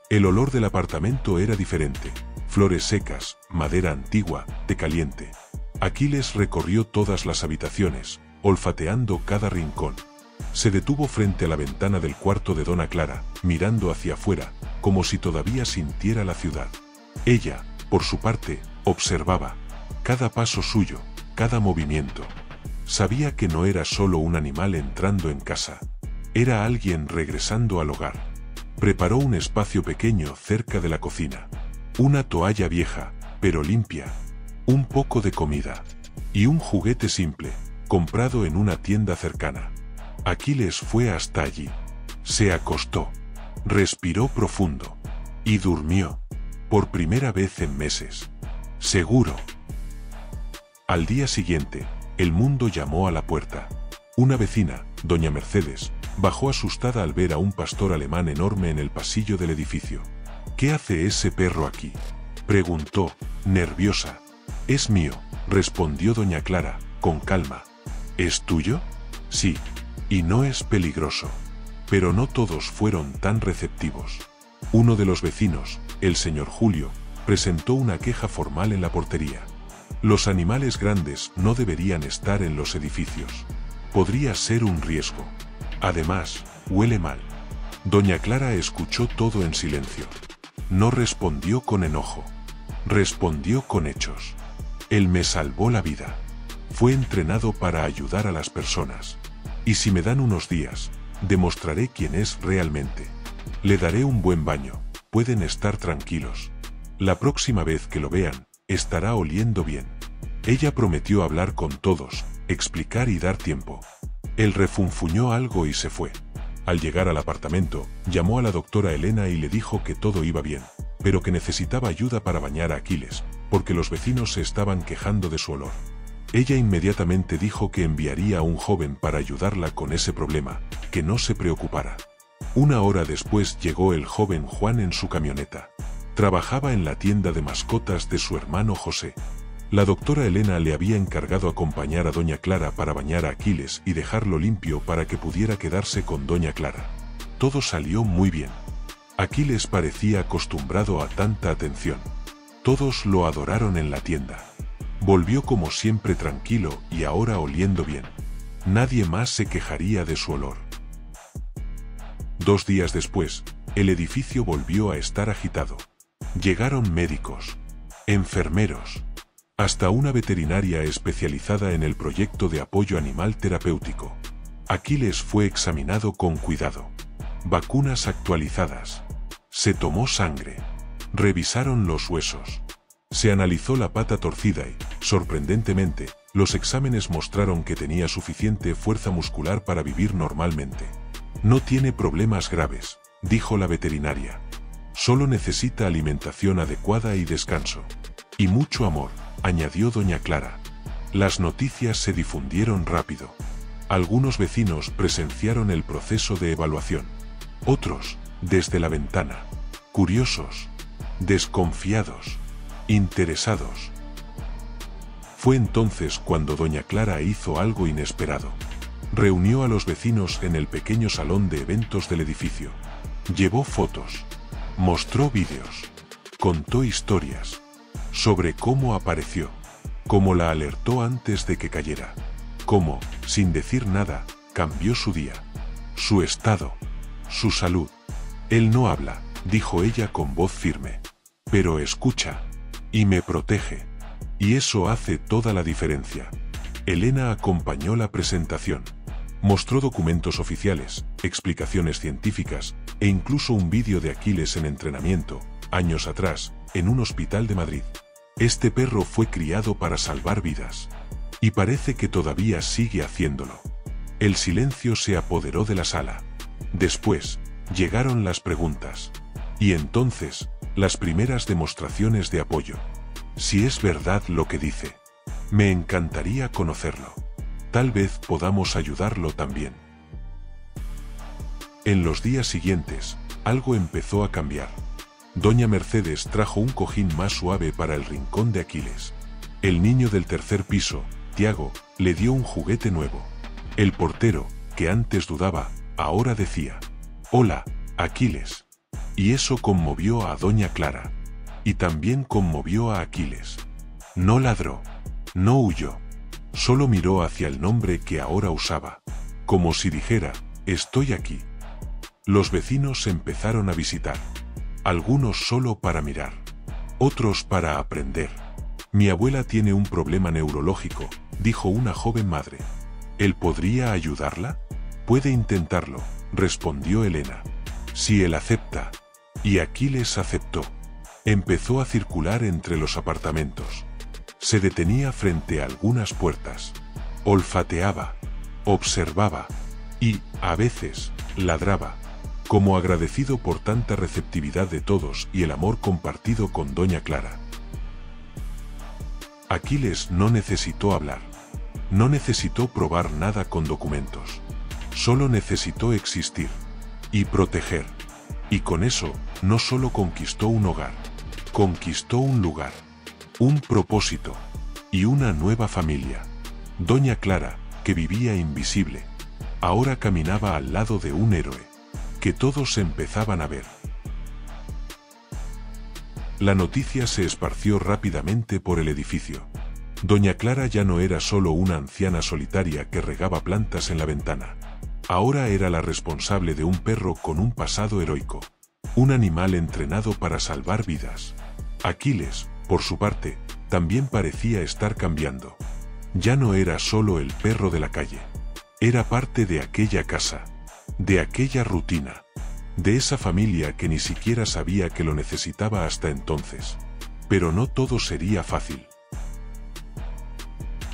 El olor del apartamento era diferente. Flores secas, madera antigua, té caliente. Aquiles recorrió todas las habitaciones, olfateando cada rincón. Se detuvo frente a la ventana del cuarto de Dona Clara, mirando hacia afuera, como si todavía sintiera la ciudad. Ella, por su parte, observaba. Cada paso suyo, cada movimiento. Sabía que no era solo un animal entrando en casa. Era alguien regresando al hogar. Preparó un espacio pequeño cerca de la cocina. Una toalla vieja, pero limpia. Un poco de comida. Y un juguete simple, comprado en una tienda cercana. Aquiles fue hasta allí. Se acostó. Respiró profundo. Y durmió. Por primera vez en meses. Seguro. Al día siguiente, el mundo llamó a la puerta. Una vecina, doña Mercedes, bajó asustada al ver a un pastor alemán enorme en el pasillo del edificio. ¿Qué hace ese perro aquí?, preguntó, nerviosa. Es mío, respondió doña Clara, con calma. ¿Es tuyo? Sí. Y no es peligroso. Pero no todos fueron tan receptivos. Uno de los vecinos, el señor Julio, presentó una queja formal en la portería. Los animales grandes no deberían estar en los edificios. Podría ser un riesgo. Además, huele mal. Doña Clara escuchó todo en silencio. No respondió con enojo. Respondió con hechos. Él me salvó la vida. Fue entrenado para ayudar a las personas. Y si me dan unos días, demostraré quién es realmente. Le daré un buen baño. Pueden estar tranquilos. La próxima vez que lo vean, estará oliendo bien. Ella prometió hablar con todos, explicar y dar tiempo. Él refunfuñó algo y se fue. Al llegar al apartamento, llamó a la doctora Elena y le dijo que todo iba bien, pero que necesitaba ayuda para bañar a Aquiles, porque los vecinos se estaban quejando de su olor. Ella inmediatamente dijo que enviaría a un joven para ayudarla con ese problema, que no se preocupara. Una hora después llegó el joven Juan en su camioneta. Trabajaba en la tienda de mascotas de su hermano José. La doctora Elena le había encargado acompañar a doña Clara para bañar a Aquiles y dejarlo limpio para que pudiera quedarse con doña Clara. Todo salió muy bien. Aquiles parecía acostumbrado a tanta atención. Todos lo adoraron en la tienda. Volvió como siempre tranquilo y ahora oliendo bien. Nadie más se quejaría de su olor. 2 días después, el edificio volvió a estar agitado. Llegaron médicos, enfermeros, hasta una veterinaria especializada en el proyecto de apoyo animal terapéutico. Aquiles fue examinado con cuidado. Vacunas actualizadas. Se tomó sangre. Revisaron los huesos. Se analizó la pata torcida y, sorprendentemente, los exámenes mostraron que tenía suficiente fuerza muscular para vivir normalmente. No tiene problemas graves, dijo la veterinaria. Solo necesita alimentación adecuada y descanso. Y mucho amor, añadió doña Clara. Las noticias se difundieron rápido. Algunos vecinos presenciaron el proceso de evaluación. Otros, desde la ventana. Curiosos, desconfiados, interesados. Fue entonces cuando doña Clara hizo algo inesperado. Reunió a los vecinos en el pequeño salón de eventos del edificio. Llevó fotos, mostró vídeos, contó historias sobre cómo apareció, cómo la alertó antes de que cayera, cómo, sin decir nada, cambió su día, su estado, su salud. Él no habla, dijo ella con voz firme, pero escucha y me protege. Y eso hace toda la diferencia. Elena acompañó la presentación. Mostró documentos oficiales, explicaciones científicas e incluso un vídeo de Aquiles en entrenamiento, años atrás, en un hospital de Madrid. Este perro fue criado para salvar vidas. Y parece que todavía sigue haciéndolo. El silencio se apoderó de la sala. Después, llegaron las preguntas. Y entonces, las primeras demostraciones de apoyo. Si es verdad lo que dice. Me encantaría conocerlo. Tal vez podamos ayudarlo también. En los días siguientes, algo empezó a cambiar. Doña Mercedes trajo un cojín más suave para el rincón de Aquiles. El niño del tercer piso, Tiago, le dio un juguete nuevo. El portero, que antes dudaba, ahora decía: «Hola, Aquiles». Y eso conmovió a doña Clara. Y también conmovió a Aquiles. No ladró, no huyó. Solo miró hacia el nombre que ahora usaba, como si dijera: «Estoy aquí». Los vecinos empezaron a visitar. Algunos solo para mirar. Otros para aprender. «Mi abuela tiene un problema neurológico», dijo una joven madre. ¿Él podría ayudarla? «Puede intentarlo», respondió Elena. «Si él acepta». Y Aquiles aceptó. Empezó a circular entre los apartamentos. Se detenía frente a algunas puertas. Olfateaba, observaba y, a veces, ladraba, como agradecido por tanta receptividad de todos y el amor compartido con doña Clara. Aquiles no necesitó hablar. No necesitó probar nada con documentos. Solo necesitó existir y proteger. Y con eso, no solo conquistó un hogar, conquistó un lugar, un propósito y una nueva familia. Doña Clara, que vivía invisible, ahora caminaba al lado de un héroe, que todos empezaban a ver. La noticia se esparció rápidamente por el edificio. Doña Clara ya no era solo una anciana solitaria que regaba plantas en la ventana. Ahora era la responsable de un perro con un pasado heroico. Un animal entrenado para salvar vidas. Aquiles, por su parte, también parecía estar cambiando. Ya no era solo el perro de la calle. Era parte de aquella casa, de aquella rutina, de esa familia que ni siquiera sabía que lo necesitaba hasta entonces. Pero no todo sería fácil.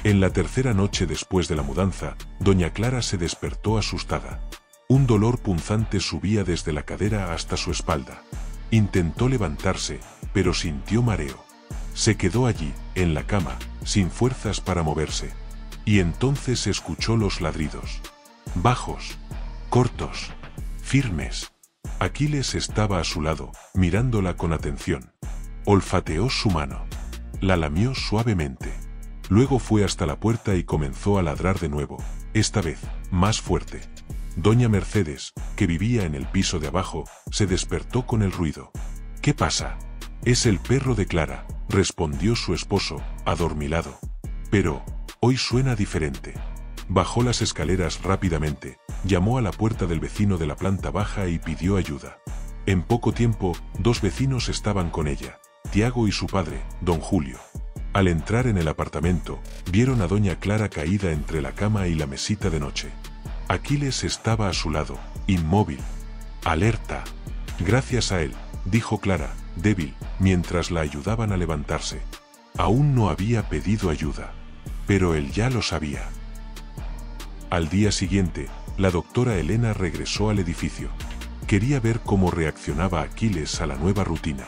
En la tercera noche después de la mudanza, doña Clara se despertó asustada. Un dolor punzante subía desde la cadera hasta su espalda. Intentó levantarse, pero sintió mareo. Se quedó allí, en la cama, sin fuerzas para moverse. Y entonces escuchó los ladridos. Bajos, cortos, firmes. Aquiles estaba a su lado, mirándola con atención. Olfateó su mano. La lamió suavemente. Luego fue hasta la puerta y comenzó a ladrar de nuevo, esta vez, más fuerte. Doña Mercedes, que vivía en el piso de abajo, se despertó con el ruido. «¿Qué pasa?» «Es el perro de Clara», respondió su esposo, adormilado. Pero, hoy suena diferente. Bajó las escaleras rápidamente, llamó a la puerta del vecino de la planta baja y pidió ayuda. En poco tiempo, 2 vecinos estaban con ella, Tiago y su padre, don Julio. Al entrar en el apartamento, vieron a doña Clara caída entre la cama y la mesita de noche. Aquiles estaba a su lado, inmóvil. ¡Alerta! Gracias a él, dijo Clara, débil, mientras la ayudaban a levantarse. Aún no había pedido ayuda, pero él ya lo sabía. Al día siguiente, la doctora Elena regresó al edificio. Quería ver cómo reaccionaba Aquiles a la nueva rutina.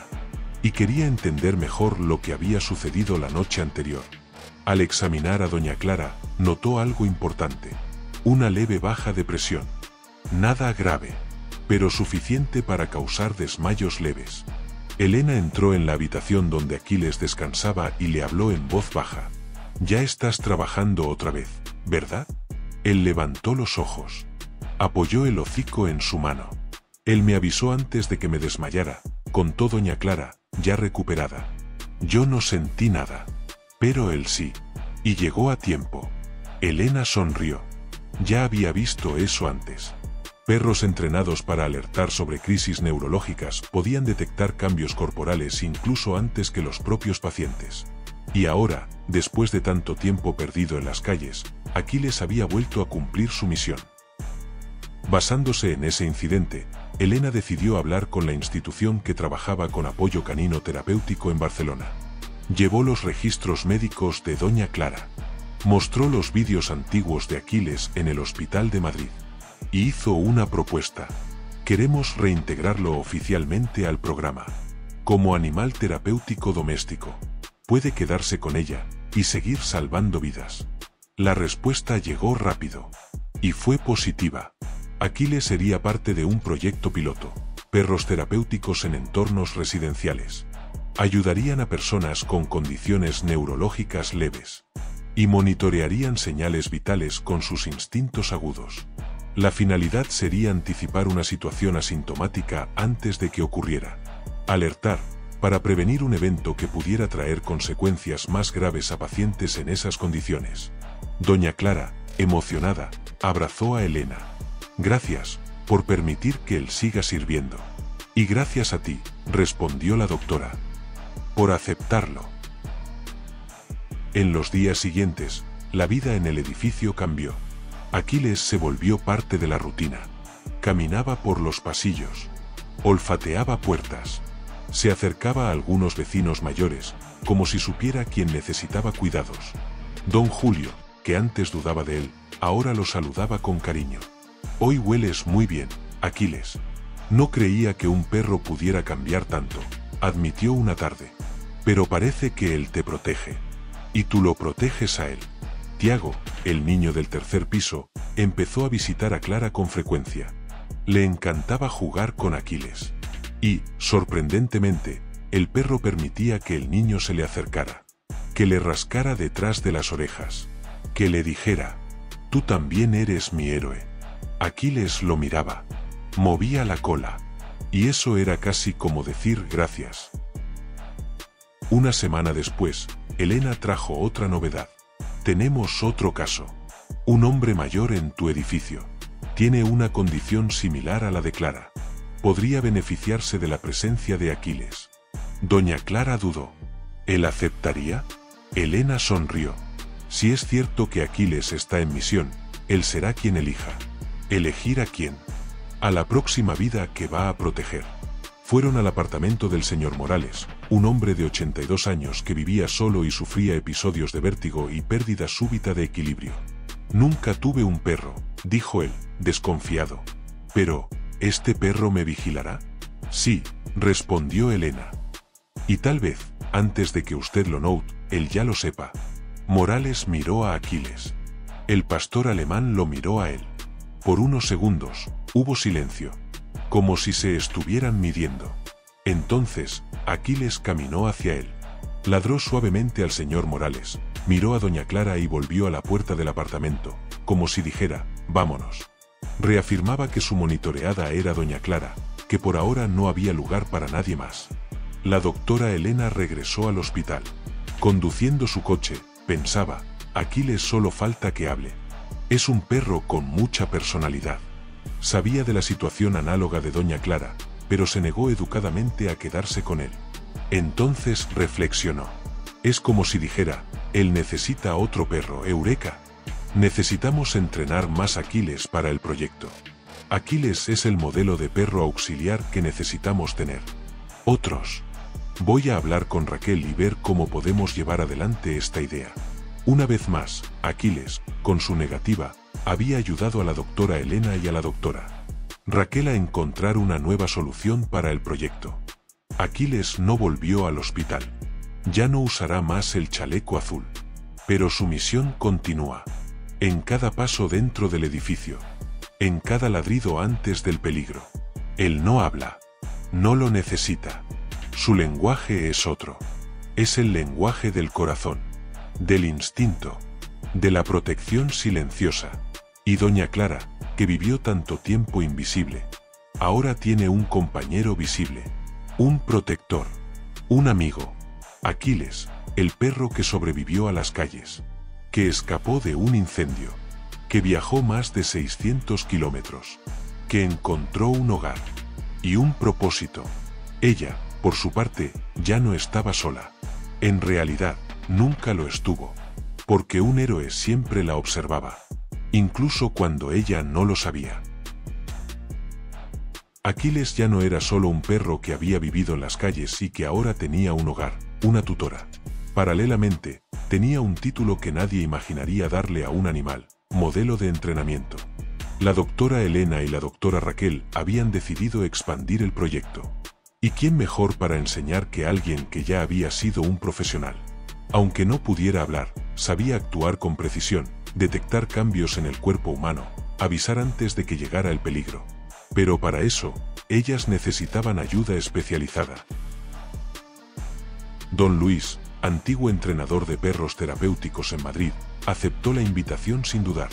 Y quería entender mejor lo que había sucedido la noche anterior. Al examinar a doña Clara, notó algo importante. Una leve baja de presión. Nada grave, pero suficiente para causar desmayos leves. Elena entró en la habitación donde Aquiles descansaba y le habló en voz baja. «Ya estás trabajando otra vez, ¿verdad?» Él levantó los ojos. Apoyó el hocico en su mano. «Él me avisó antes de que me desmayara», contó doña Clara, ya recuperada. «Yo no sentí nada. Pero él sí. Y llegó a tiempo». Elena sonrió. Ya había visto eso antes. Perros entrenados para alertar sobre crisis neurológicas podían detectar cambios corporales incluso antes que los propios pacientes. Y ahora, después de tanto tiempo perdido en las calles, Aquiles había vuelto a cumplir su misión. Basándose en ese incidente, Elena decidió hablar con la institución que trabajaba con apoyo canino terapéutico en Barcelona. Llevó los registros médicos de doña Clara. Mostró los vídeos antiguos de Aquiles en el Hospital de Madrid. Y hizo una propuesta. «Queremos reintegrarlo oficialmente al programa. Como animal terapéutico doméstico. Puede quedarse con ella y seguir salvando vidas». La respuesta llegó rápido. Y fue positiva. Aquiles sería parte de un proyecto piloto. Perros terapéuticos en entornos residenciales. Ayudarían a personas con condiciones neurológicas leves. Y monitorearían señales vitales con sus instintos agudos. La finalidad sería anticipar una situación asintomática antes de que ocurriera. Alertar, para prevenir un evento que pudiera traer consecuencias más graves a pacientes en esas condiciones. Doña Clara, emocionada, abrazó a Elena. «Gracias, por permitir que él siga sirviendo». «Y gracias a ti», respondió la doctora. «Por aceptarlo». En los días siguientes, la vida en el edificio cambió. Aquiles se volvió parte de la rutina. Caminaba por los pasillos. Olfateaba puertas. Se acercaba a algunos vecinos mayores, como si supiera quién necesitaba cuidados. Don Julio, que antes dudaba de él, ahora lo saludaba con cariño. «Hoy hueles muy bien, Aquiles». «No creía que un perro pudiera cambiar tanto», admitió una tarde. «Pero parece que él te protege. Y tú lo proteges a él». Tiago, el niño del tercer piso, empezó a visitar a Clara con frecuencia. Le encantaba jugar con Aquiles. Y, sorprendentemente, el perro permitía que el niño se le acercara. Que le rascara detrás de las orejas. Que le dijera: «Tú también eres mi héroe». Aquiles lo miraba. Movía la cola. Y eso era casi como decir gracias. Una semana después, Elena trajo otra novedad. «Tenemos otro caso. Un hombre mayor en tu edificio. Tiene una condición similar a la de Clara. Podría beneficiarse de la presencia de Aquiles». Doña Clara dudó. ¿Él aceptaría? Elena sonrió. Si es cierto que Aquiles está en misión, él será quien elija. ¿Elegir a quién? A la próxima vida que va a proteger. Fueron al apartamento del señor Morales, un hombre de 82 años que vivía solo y sufría episodios de vértigo y pérdida súbita de equilibrio. «Nunca tuve un perro», dijo él, desconfiado. «Pero, ¿este perro me vigilará?» «Sí», respondió Elena. «Y tal vez, antes de que usted lo note, él ya lo sepa». Morales miró a Aquiles. El pastor alemán lo miró a él. Por unos segundos, hubo silencio. Como si se estuvieran midiendo. Entonces, Aquiles caminó hacia él. Ladró suavemente al señor Morales, miró a doña Clara y volvió a la puerta del apartamento, como si dijera: «Vámonos». Reafirmaba que su monitoreada era doña Clara, que por ahora no había lugar para nadie más. la doctora Elena regresó al hospital. Conduciendo su coche, pensaba, Aquiles solo falta que hable. Es un perro con mucha personalidad. Sabía de la situación análoga de doña Clara, pero se negó educadamente a quedarse con él. Entonces reflexionó. Es como si dijera, él necesita otro perro, eureka. Necesitamos entrenar más Aquiles para el proyecto. Aquiles es el modelo de perro auxiliar que necesitamos tener. Otros. Voy a hablar con Raquel y ver cómo podemos llevar adelante esta idea. Una vez más, Aquiles, con su negativa, había ayudado a la doctora Elena y a la doctora Raquel a encontrar una nueva solución para el proyecto. Aquiles no volvió al hospital. Ya no usará más el chaleco azul. Pero su misión continúa. En cada paso dentro del edificio. En cada ladrido antes del peligro. Él no habla. No lo necesita. Su lenguaje es otro. Es el lenguaje del corazón, del instinto, de la protección silenciosa. Y doña Clara, que vivió tanto tiempo invisible, ahora tiene un compañero visible, un protector, un amigo. Aquiles, el perro que sobrevivió a las calles, que escapó de un incendio, que viajó más de 600 kilómetros, que encontró un hogar y un propósito. Ella, por su parte, ya no estaba sola. En realidad, nunca lo estuvo, porque un héroe siempre la observaba, incluso cuando ella no lo sabía. Aquiles ya no era solo un perro que había vivido en las calles y que ahora tenía un hogar, una tutora. Paralelamente, tenía un título que nadie imaginaría darle a un animal, modelo de entrenamiento. La doctora Elena y la doctora Raquel habían decidido expandir el proyecto. ¿Y quién mejor para enseñar que alguien que ya había sido un profesional? Aunque no pudiera hablar, sabía actuar con precisión, detectar cambios en el cuerpo humano, avisar antes de que llegara el peligro. Pero para eso, ellas necesitaban ayuda especializada. Don Luis, antiguo entrenador de perros terapéuticos en Madrid, aceptó la invitación sin dudar.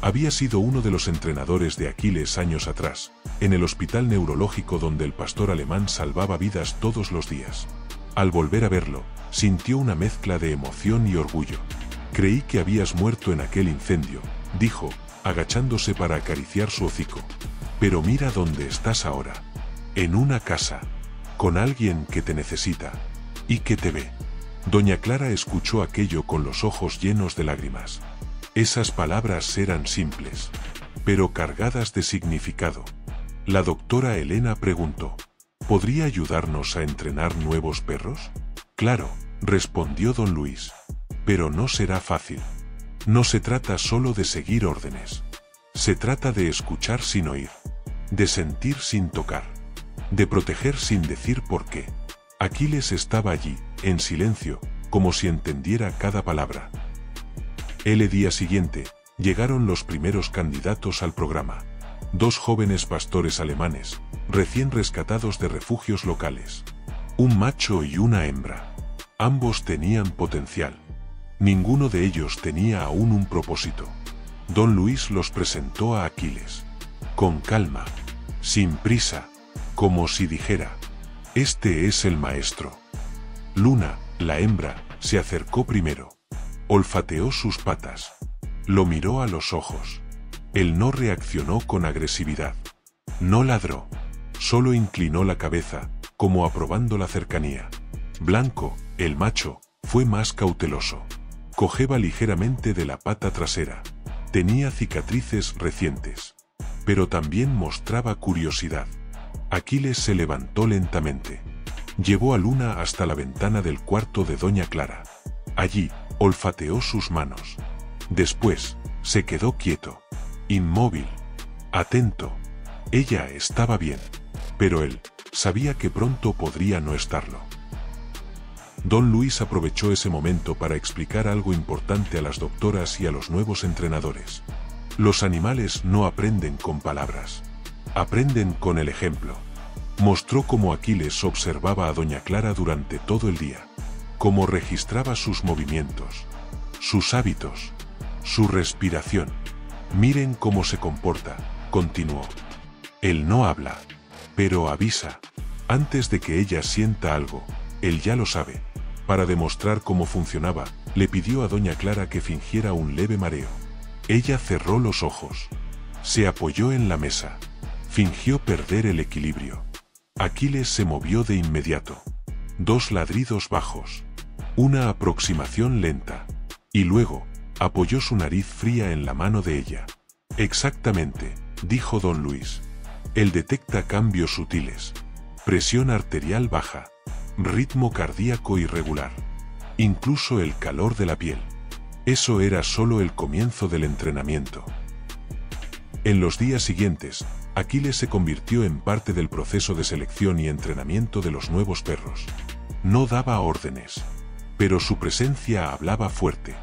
Había sido uno de los entrenadores de Aquiles años atrás, en el hospital neurológico donde el pastor alemán salvaba vidas todos los días. Al volver a verlo, sintió una mezcla de emoción y orgullo. Creí que habías muerto en aquel incendio, dijo, agachándose para acariciar su hocico. Pero mira dónde estás ahora. En una casa, con alguien que te necesita y que te ve. Doña Clara escuchó aquello con los ojos llenos de lágrimas. Esas palabras eran simples, pero cargadas de significado. La doctora Elena preguntó, ¿podría ayudarnos a entrenar nuevos perros? Claro, respondió don Luis, pero no será fácil. No se trata solo de seguir órdenes. Se trata de escuchar sin oír, de sentir sin tocar, de proteger sin decir por qué. Aquiles estaba allí, en silencio, como si entendiera cada palabra. El día siguiente, llegaron los primeros candidatos al programa. 2 jóvenes pastores alemanes, recién rescatados de refugios locales. Un macho y una hembra. Ambos tenían potencial. Ninguno de ellos tenía aún un propósito. Don Luis los presentó a Aquiles. Con calma, sin prisa, como si dijera, este es el maestro. Luna, la hembra, se acercó primero. Olfateó sus patas. Lo miró a los ojos. Él no reaccionó con agresividad. No ladró. Solo inclinó la cabeza, como aprobando la cercanía. Blanco, el macho, fue más cauteloso. Cojeaba ligeramente de la pata trasera. Tenía cicatrices recientes. Pero también mostraba curiosidad. Aquiles se levantó lentamente. Llevó a Luna hasta la ventana del cuarto de doña Clara. Allí, olfateó sus manos. Después, se quedó quieto, inmóvil, atento. Ella estaba bien, pero él sabía que pronto podría no estarlo. Don Luis aprovechó ese momento para explicar algo importante a las doctoras y a los nuevos entrenadores. Los animales no aprenden con palabras, aprenden con el ejemplo. Mostró cómo Aquiles observaba a doña Clara durante todo el día, cómo registraba sus movimientos, sus hábitos, su respiración. Miren cómo se comporta, continuó. Él no habla, pero avisa. Antes de que ella sienta algo, él ya lo sabe. Para demostrar cómo funcionaba, le pidió a doña Clara que fingiera un leve mareo. Ella cerró los ojos. Se apoyó en la mesa. Fingió perder el equilibrio. Aquiles se movió de inmediato. 2 ladridos bajos. Una aproximación lenta. Y luego, apoyó su nariz fría en la mano de ella. Exactamente, dijo don Luis. Él detecta cambios sutiles. Presión arterial baja. Ritmo cardíaco irregular. Incluso el calor de la piel. Eso era solo el comienzo del entrenamiento. En los días siguientes, Aquiles se convirtió en parte del proceso de selección y entrenamiento de los nuevos perros. No daba órdenes, pero su presencia hablaba fuerte.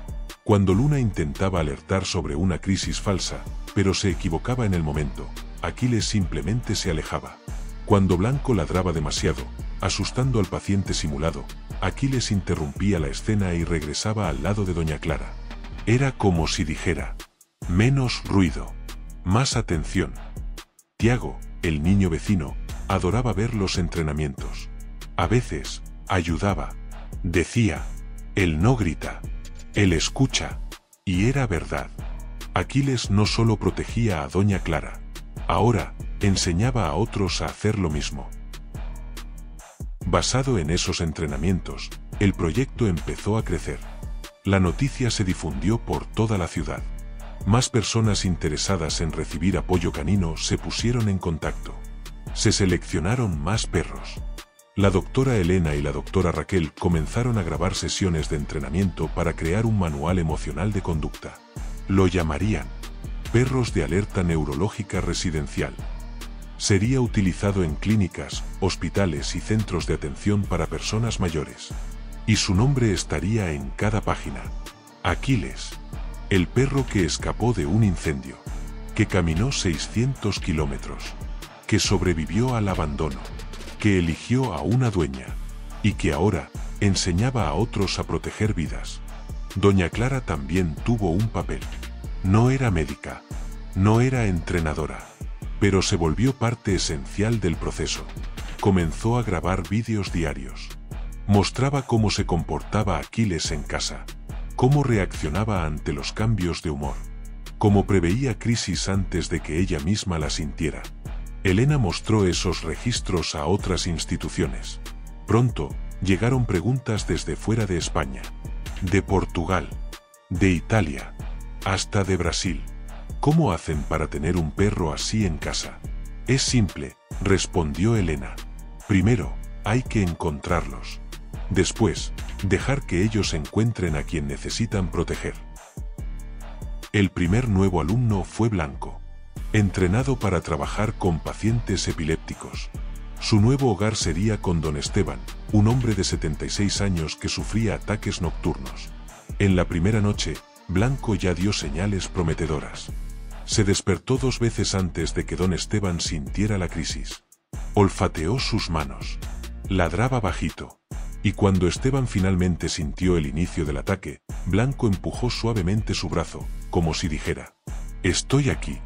Cuando Luna intentaba alertar sobre una crisis falsa, pero se equivocaba en el momento, Aquiles simplemente se alejaba. Cuando Blanco ladraba demasiado, asustando al paciente simulado, Aquiles interrumpía la escena y regresaba al lado de doña Clara. Era como si dijera: menos ruido, más atención. Tiago, el niño vecino, adoraba ver los entrenamientos. A veces, ayudaba. Decía: él no grita, él escucha. Y era verdad. Aquiles no solo protegía a doña Clara, ahora enseñaba a otros a hacer lo mismo. Basado en esos entrenamientos, el proyecto empezó a crecer. La noticia se difundió por toda la ciudad. Más personas interesadas en recibir apoyo canino se pusieron en contacto. Se seleccionaron más perros. La doctora Elena y la doctora Raquel comenzaron a grabar sesiones de entrenamiento para crear un manual emocional de conducta. Lo llamarían Perros de Alerta Neurológica Residencial. Sería utilizado en clínicas, hospitales y centros de atención para personas mayores. Y su nombre estaría en cada página. Aquiles. El perro que escapó de un incendio, que caminó 600 kilómetros, que sobrevivió al abandono, que eligió a una dueña, y que ahora enseñaba a otros a proteger vidas. Doña Clara también tuvo un papel. No era médica, no era entrenadora, pero se volvió parte esencial del proceso. Comenzó a grabar vídeos diarios. Mostraba cómo se comportaba Aquiles en casa. Cómo reaccionaba ante los cambios de humor. Cómo preveía crisis antes de que ella misma la sintiera. Elena mostró esos registros a otras instituciones. Pronto, llegaron preguntas desde fuera de España. De Portugal. De Italia. Hasta de Brasil. ¿Cómo hacen para tener un perro así en casa? Es simple, respondió Elena. Primero, hay que encontrarlos. Después, dejar que ellos encuentren a quien necesitan proteger. El primer nuevo alumno fue Blanco, entrenado para trabajar con pacientes epilépticos. Su nuevo hogar sería con don Esteban, un hombre de 76 años que sufría ataques nocturnos. En la primera noche, Blanco ya dio señales prometedoras. Se despertó 2 veces antes de que don Esteban sintiera la crisis. Olfateó sus manos. Ladraba bajito. Y cuando Esteban finalmente sintió el inicio del ataque, Blanco empujó suavemente su brazo, como si dijera: «Estoy aquí».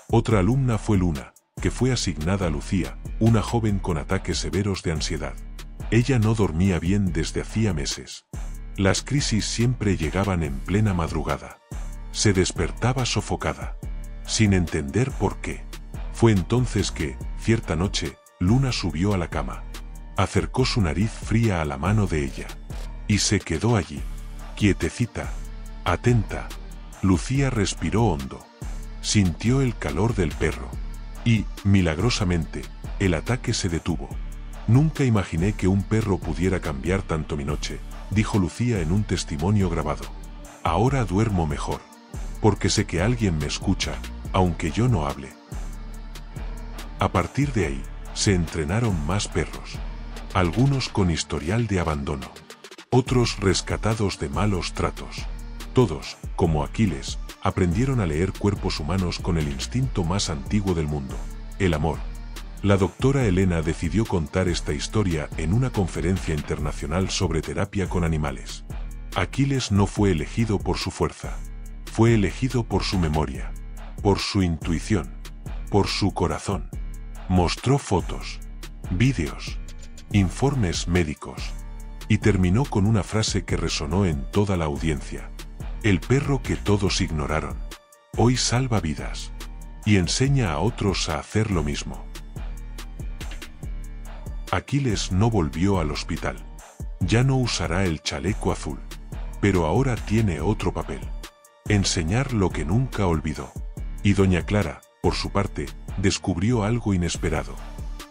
Otra alumna fue Luna, que fue asignada a Lucía, una joven con ataques severos de ansiedad. Ella no dormía bien desde hacía meses. Las crisis siempre llegaban en plena madrugada. Se despertaba sofocada, sin entender por qué. Fue entonces que, cierta noche, Luna subió a la cama. Acercó su nariz fría a la mano de ella. Y se quedó allí, quietecita, atenta. Lucía respiró hondo. Sintió el calor del perro. Y, milagrosamente, el ataque se detuvo. «Nunca imaginé que un perro pudiera cambiar tanto mi noche», dijo Lucía en un testimonio grabado. «Ahora duermo mejor, porque sé que alguien me escucha, aunque yo no hable». A partir de ahí, se entrenaron más perros. Algunos con historial de abandono. Otros rescatados de malos tratos. Todos, como Aquiles, aprendieron a leer cuerpos humanos con el instinto más antiguo del mundo, el amor. La doctora Elena decidió contar esta historia en una conferencia internacional sobre terapia con animales. Aquiles no fue elegido por su fuerza. Fue elegido por su memoria, por su intuición, por su corazón. Mostró fotos. vídeos, informes médicos. Y terminó con una frase que resonó en toda la audiencia. El perro que todos ignoraron. Hoy salva vidas. Y enseña a otros a hacer lo mismo. Aquiles no volvió al hospital. Ya no usará el chaleco azul. Pero ahora tiene otro papel. Enseñar lo que nunca olvidó. Y doña Clara, por su parte, descubrió algo inesperado.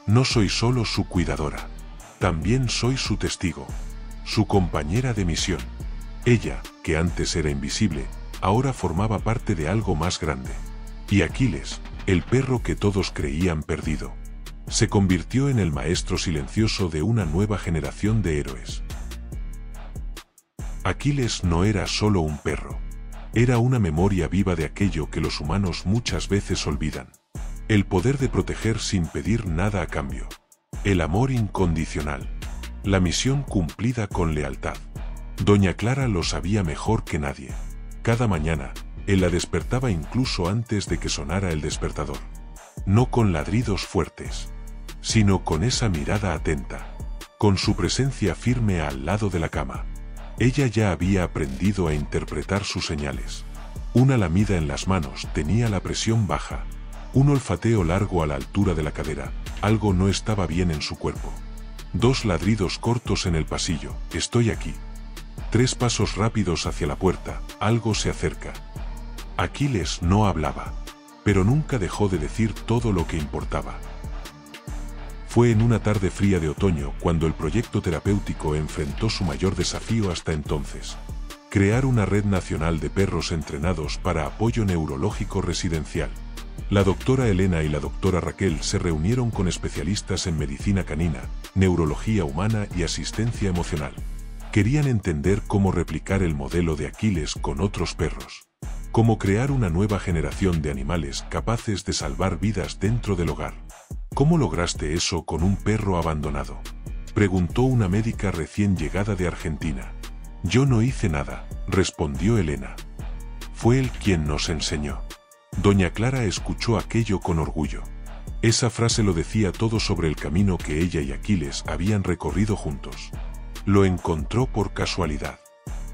No soy solo su cuidadora. También soy su testigo. Su compañera de misión. Ella, que antes era invisible, ahora formaba parte de algo más grande. Y Aquiles, el perro que todos creían perdido, se convirtió en el maestro silencioso de una nueva generación de héroes. Aquiles no era solo un perro. Era una memoria viva de aquello que los humanos muchas veces olvidan. El poder de proteger sin pedir nada a cambio. El amor incondicional. La misión cumplida con lealtad. Doña Clara lo sabía mejor que nadie. Cada mañana, él la despertaba incluso antes de que sonara el despertador. No con ladridos fuertes, sino con esa mirada atenta, con su presencia firme al lado de la cama. Ella ya había aprendido a interpretar sus señales. Una lamida en las manos tenía la presión baja, un olfateo largo a la altura de la cadera, algo no estaba bien en su cuerpo. 2 ladridos cortos en el pasillo, estoy aquí. 3 pasos rápidos hacia la puerta, algo se acerca. Aquiles no hablaba, pero nunca dejó de decir todo lo que importaba. Fue en una tarde fría de otoño cuando el proyecto terapéutico enfrentó su mayor desafío hasta entonces: crear una red nacional de perros entrenados para apoyo neurológico residencial. La doctora Elena y la doctora Raquel se reunieron con especialistas en medicina canina, neurología humana y asistencia emocional. Querían entender cómo replicar el modelo de Aquiles con otros perros. Cómo crear una nueva generación de animales capaces de salvar vidas dentro del hogar. ¿Cómo lograste eso con un perro abandonado?, preguntó una médica recién llegada de Argentina. Yo no hice nada, respondió Elena. Fue él quien nos enseñó. Doña Clara escuchó aquello con orgullo. Esa frase lo decía todo sobre el camino que ella y Aquiles habían recorrido juntos. Lo encontró por casualidad.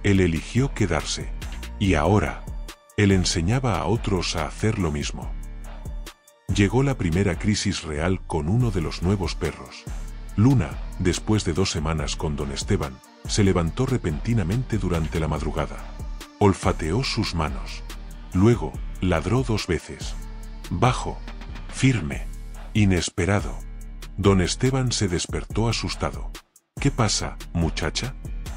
Él eligió quedarse. Y ahora, él enseñaba a otros a hacer lo mismo. Llegó la primera crisis real con uno de los nuevos perros. Luna, después de 2 semanas con don Esteban, se levantó repentinamente durante la madrugada. Olfateó sus manos. Luego, ladró 2 veces. Bajo, firme, inesperado. Don Esteban se despertó asustado. ¿Qué pasa, muchacha?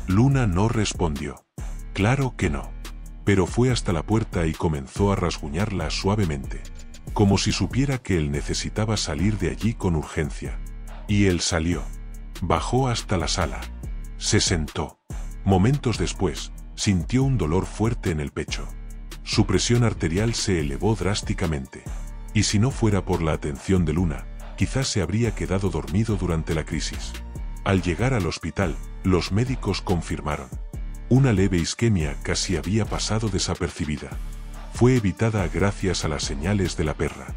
Luna no respondió. Claro que no. Pero fue hasta la puerta y comenzó a rasguñarla suavemente, como si supiera que él necesitaba salir de allí con urgencia. Y él salió. Bajó hasta la sala. Se sentó. Momentos después, sintió un dolor fuerte en el pecho. Su presión arterial se elevó drásticamente. Y si no fuera por la atención de Luna, quizás se habría quedado dormido durante la crisis. Al llegar al hospital, los médicos confirmaron: una leve isquemia casi había pasado desapercibida. Fue evitada gracias a las señales de la perra.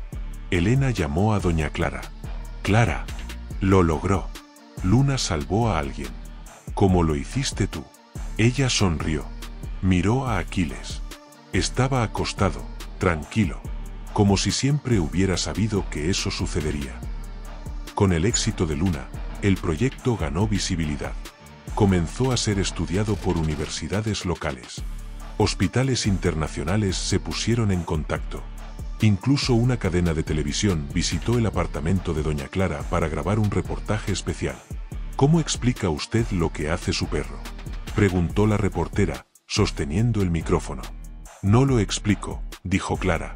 Elena llamó a doña Clara. Clara, lo logró. Luna salvó a alguien. ¿Cómo lo hiciste tú? Ella sonrió. Miró a Aquiles. Estaba acostado, tranquilo, como si siempre hubiera sabido que eso sucedería. Con el éxito de Luna, el proyecto ganó visibilidad. Comenzó a ser estudiado por universidades locales. Hospitales internacionales se pusieron en contacto. Incluso una cadena de televisión visitó el apartamento de doña Clara para grabar un reportaje especial. ¿Cómo explica usted lo que hace su perro?, preguntó la reportera, sosteniendo el micrófono. No lo explico, dijo Clara.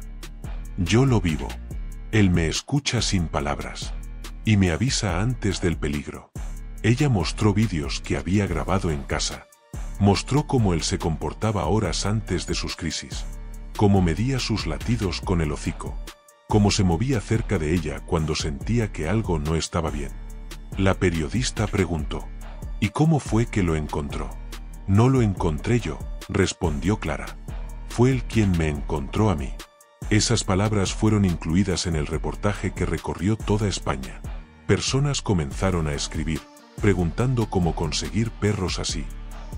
Yo lo vivo. Él me escucha sin palabras. Y me avisa antes del peligro. Ella mostró vídeos que había grabado en casa. Mostró cómo él se comportaba horas antes de sus crisis. Cómo medía sus latidos con el hocico. Cómo se movía cerca de ella cuando sentía que algo no estaba bien. La periodista preguntó: ¿y cómo fue que lo encontró? No lo encontré yo, respondió Clara. Fue él quien me encontró a mí. Esas palabras fueron incluidas en el reportaje que recorrió toda España. Personas comenzaron a escribir, preguntando cómo conseguir perros así.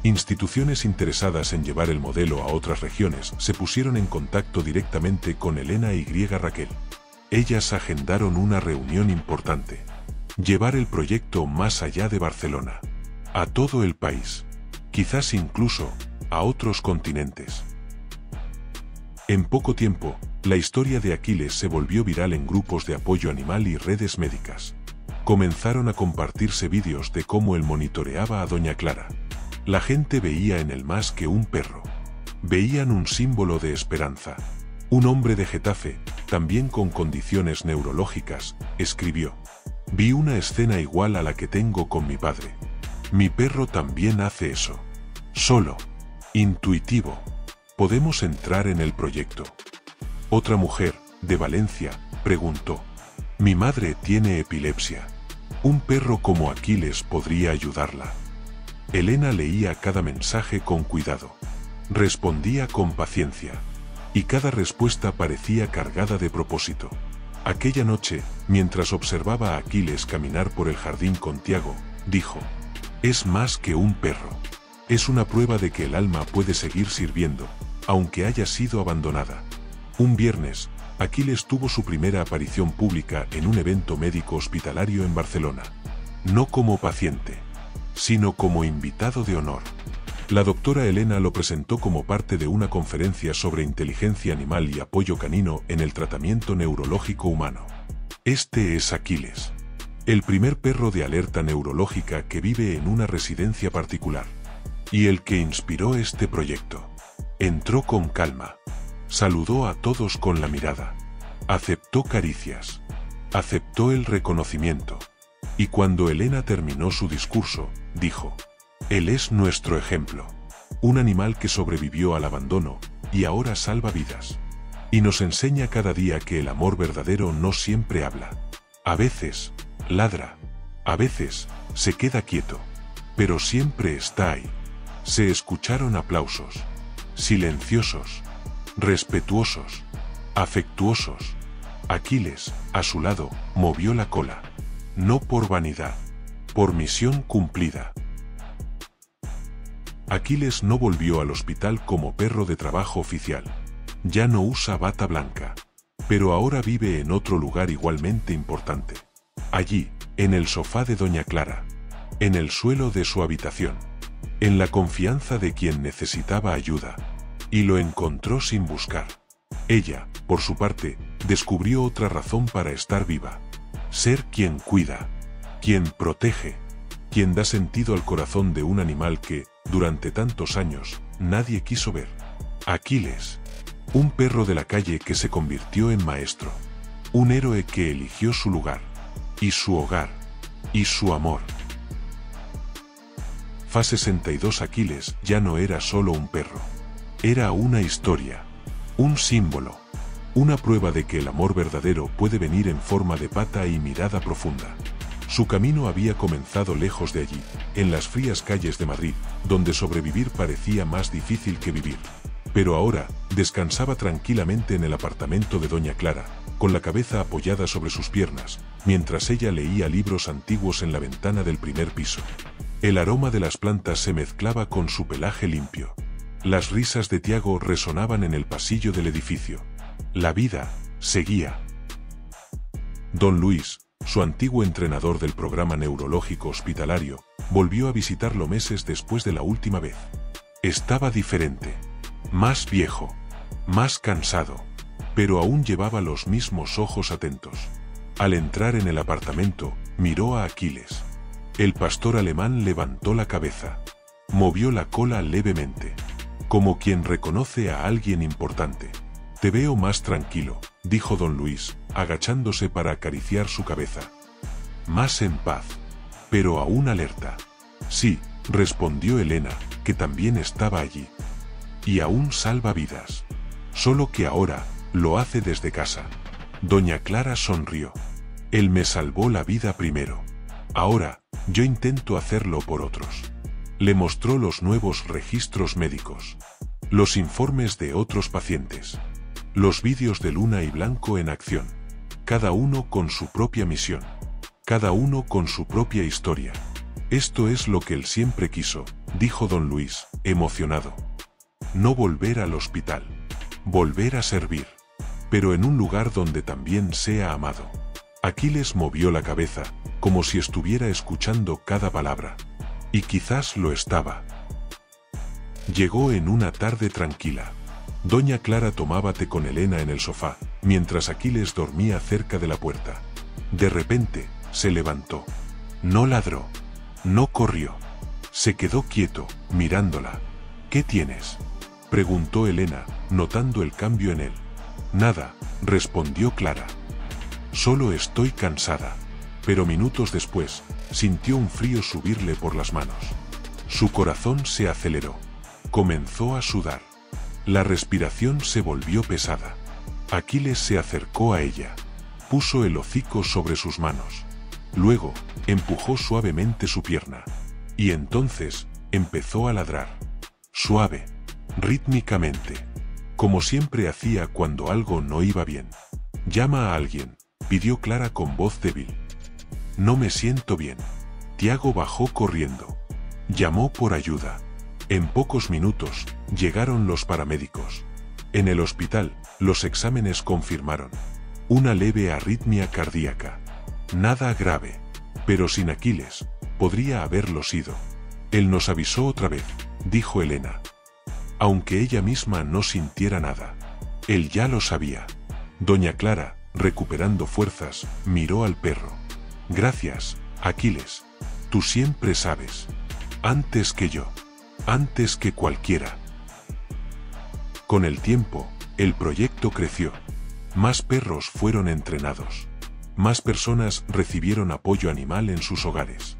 Instituciones interesadas en llevar el modelo a otras regiones se pusieron en contacto directamente con Elena y Raquel. Ellas agendaron una reunión importante. Llevar el proyecto más allá de Barcelona. A todo el país. Quizás incluso a otros continentes. En poco tiempo, la historia de Aquiles se volvió viral en grupos de apoyo animal y redes médicas. Comenzaron a compartirse vídeos de cómo él monitoreaba a Doña Clara. La gente veía en él más que un perro. Veían un símbolo de esperanza. Un hombre de Getafe, también con condiciones neurológicas, escribió: «Vi una escena igual a la que tengo con mi padre. Mi perro también hace eso. Solo. Intuitivo. ¿Podemos entrar en el proyecto?». Otra mujer, de Valencia, preguntó: «Mi madre tiene epilepsia. ¿Un perro como Aquiles podría ayudarla?». Elena leía cada mensaje con cuidado. Respondía con paciencia. Y cada respuesta parecía cargada de propósito. Aquella noche, mientras observaba a Aquiles caminar por el jardín con Tiago, dijo: «Es más que un perro. Es una prueba de que el alma puede seguir sirviendo, aunque haya sido abandonada». Un viernes, Aquiles tuvo su primera aparición pública en un evento médico hospitalario en Barcelona. No como paciente, sino como invitado de honor. La doctora Elena lo presentó como parte de una conferencia sobre inteligencia animal y apoyo canino en el tratamiento neurológico humano. Este es Aquiles, el primer perro de alerta neurológica que vive en una residencia particular. Y el que inspiró este proyecto. Entró con calma. Saludó a todos con la mirada. Aceptó caricias. Aceptó el reconocimiento. Y cuando Elena terminó su discurso, dijo: «Él es nuestro ejemplo. Un animal que sobrevivió al abandono y ahora salva vidas. Y nos enseña cada día que el amor verdadero no siempre habla. A veces, ladra. A veces, se queda quieto. Pero siempre está ahí». Se escucharon aplausos. Silenciosos. Respetuosos. Afectuosos. Aquiles, a su lado, movió la cola. No por vanidad. Por misión cumplida. Aquiles no volvió al hospital como perro de trabajo oficial. Ya no usa bata blanca. Pero ahora vive en otro lugar igualmente importante. Allí, en el sofá de Doña Clara. En el suelo de su habitación. En la confianza de quien necesitaba ayuda. Y lo encontró sin buscar. Ella, por su parte, descubrió otra razón para estar viva. Ser quien cuida. Quien protege. Quien da sentido al corazón de un animal que, durante tantos años, nadie quiso ver. Aquiles. Un perro de la calle que se convirtió en maestro. Un héroe que eligió su lugar. Y su hogar. Y su amor. Fa 62 Aquiles ya no era solo un perro. Era una historia. Un símbolo. Una prueba de que el amor verdadero puede venir en forma de pata y mirada profunda. Su camino había comenzado lejos de allí, en las frías calles de Madrid, donde sobrevivir parecía más difícil que vivir. Pero ahora, descansaba tranquilamente en el apartamento de Doña Clara, con la cabeza apoyada sobre sus piernas, mientras ella leía libros antiguos en la ventana del primer piso. El aroma de las plantas se mezclaba con su pelaje limpio. Las risas de Tiago resonaban en el pasillo del edificio. La vida seguía. Don Luis, su antiguo entrenador del programa neurológico hospitalario, volvió a visitarlo meses después de la última vez. Estaba diferente. Más viejo. Más cansado. Pero aún llevaba los mismos ojos atentos. Al entrar en el apartamento, miró a Aquiles. El pastor alemán levantó la cabeza. Movió la cola levemente. Como quien reconoce a alguien importante. «Te veo más tranquilo», dijo don Luis, agachándose para acariciar su cabeza. «Más en paz. Pero aún alerta». «Sí», respondió Elena, que también estaba allí. «Y aún salva vidas. Solo que ahora, lo hace desde casa». Doña Clara sonrió. «Él me salvó la vida primero. Ahora, yo intento hacerlo por otros». Le mostró los nuevos registros médicos. Los informes de otros pacientes. Los vídeos de Luna y Blanco en acción. Cada uno con su propia misión. cada uno con su propia historia. Esto es lo que él siempre quiso, dijo don Luis, emocionado. No volver al hospital. Volver a servir. Pero en un lugar donde también sea amado. Aquiles movió la cabeza, como si estuviera escuchando cada palabra. Y quizás lo estaba. Llegó en una tarde tranquila. Doña Clara tomaba té con Elena en el sofá, mientras Aquiles dormía cerca de la puerta. De repente, se levantó. No ladró. No corrió. Se quedó quieto, mirándola. ¿Qué tienes?, preguntó Elena, notando el cambio en él. Nada, respondió Clara. Solo estoy cansada. Pero minutos después, sintió un frío subirle por las manos. Su corazón se aceleró. Comenzó a sudar. La respiración se volvió pesada. Aquiles se acercó a ella. Puso el hocico sobre sus manos. Luego, empujó suavemente su pierna. Y entonces, empezó a ladrar. Suave, rítmicamente. Como siempre hacía cuando algo no iba bien. Llama a alguien, pidió Clara con voz débil. No me siento bien. Tiago bajó corriendo. Llamó por ayuda. En pocos minutos, llegaron los paramédicos. En el hospital, los exámenes confirmaron una leve arritmia cardíaca. Nada grave, pero sin Aquiles, podría haberlo sido. Él nos avisó otra vez, dijo Elena. Aunque ella misma no sintiera nada. Él ya lo sabía. Doña Clara, recuperando fuerzas, miró al perro. Gracias, Aquiles. Tú siempre sabes. Antes que yo. Antes que cualquiera. Con el tiempo, el proyecto creció. Más perros fueron entrenados. Más personas recibieron apoyo animal en sus hogares.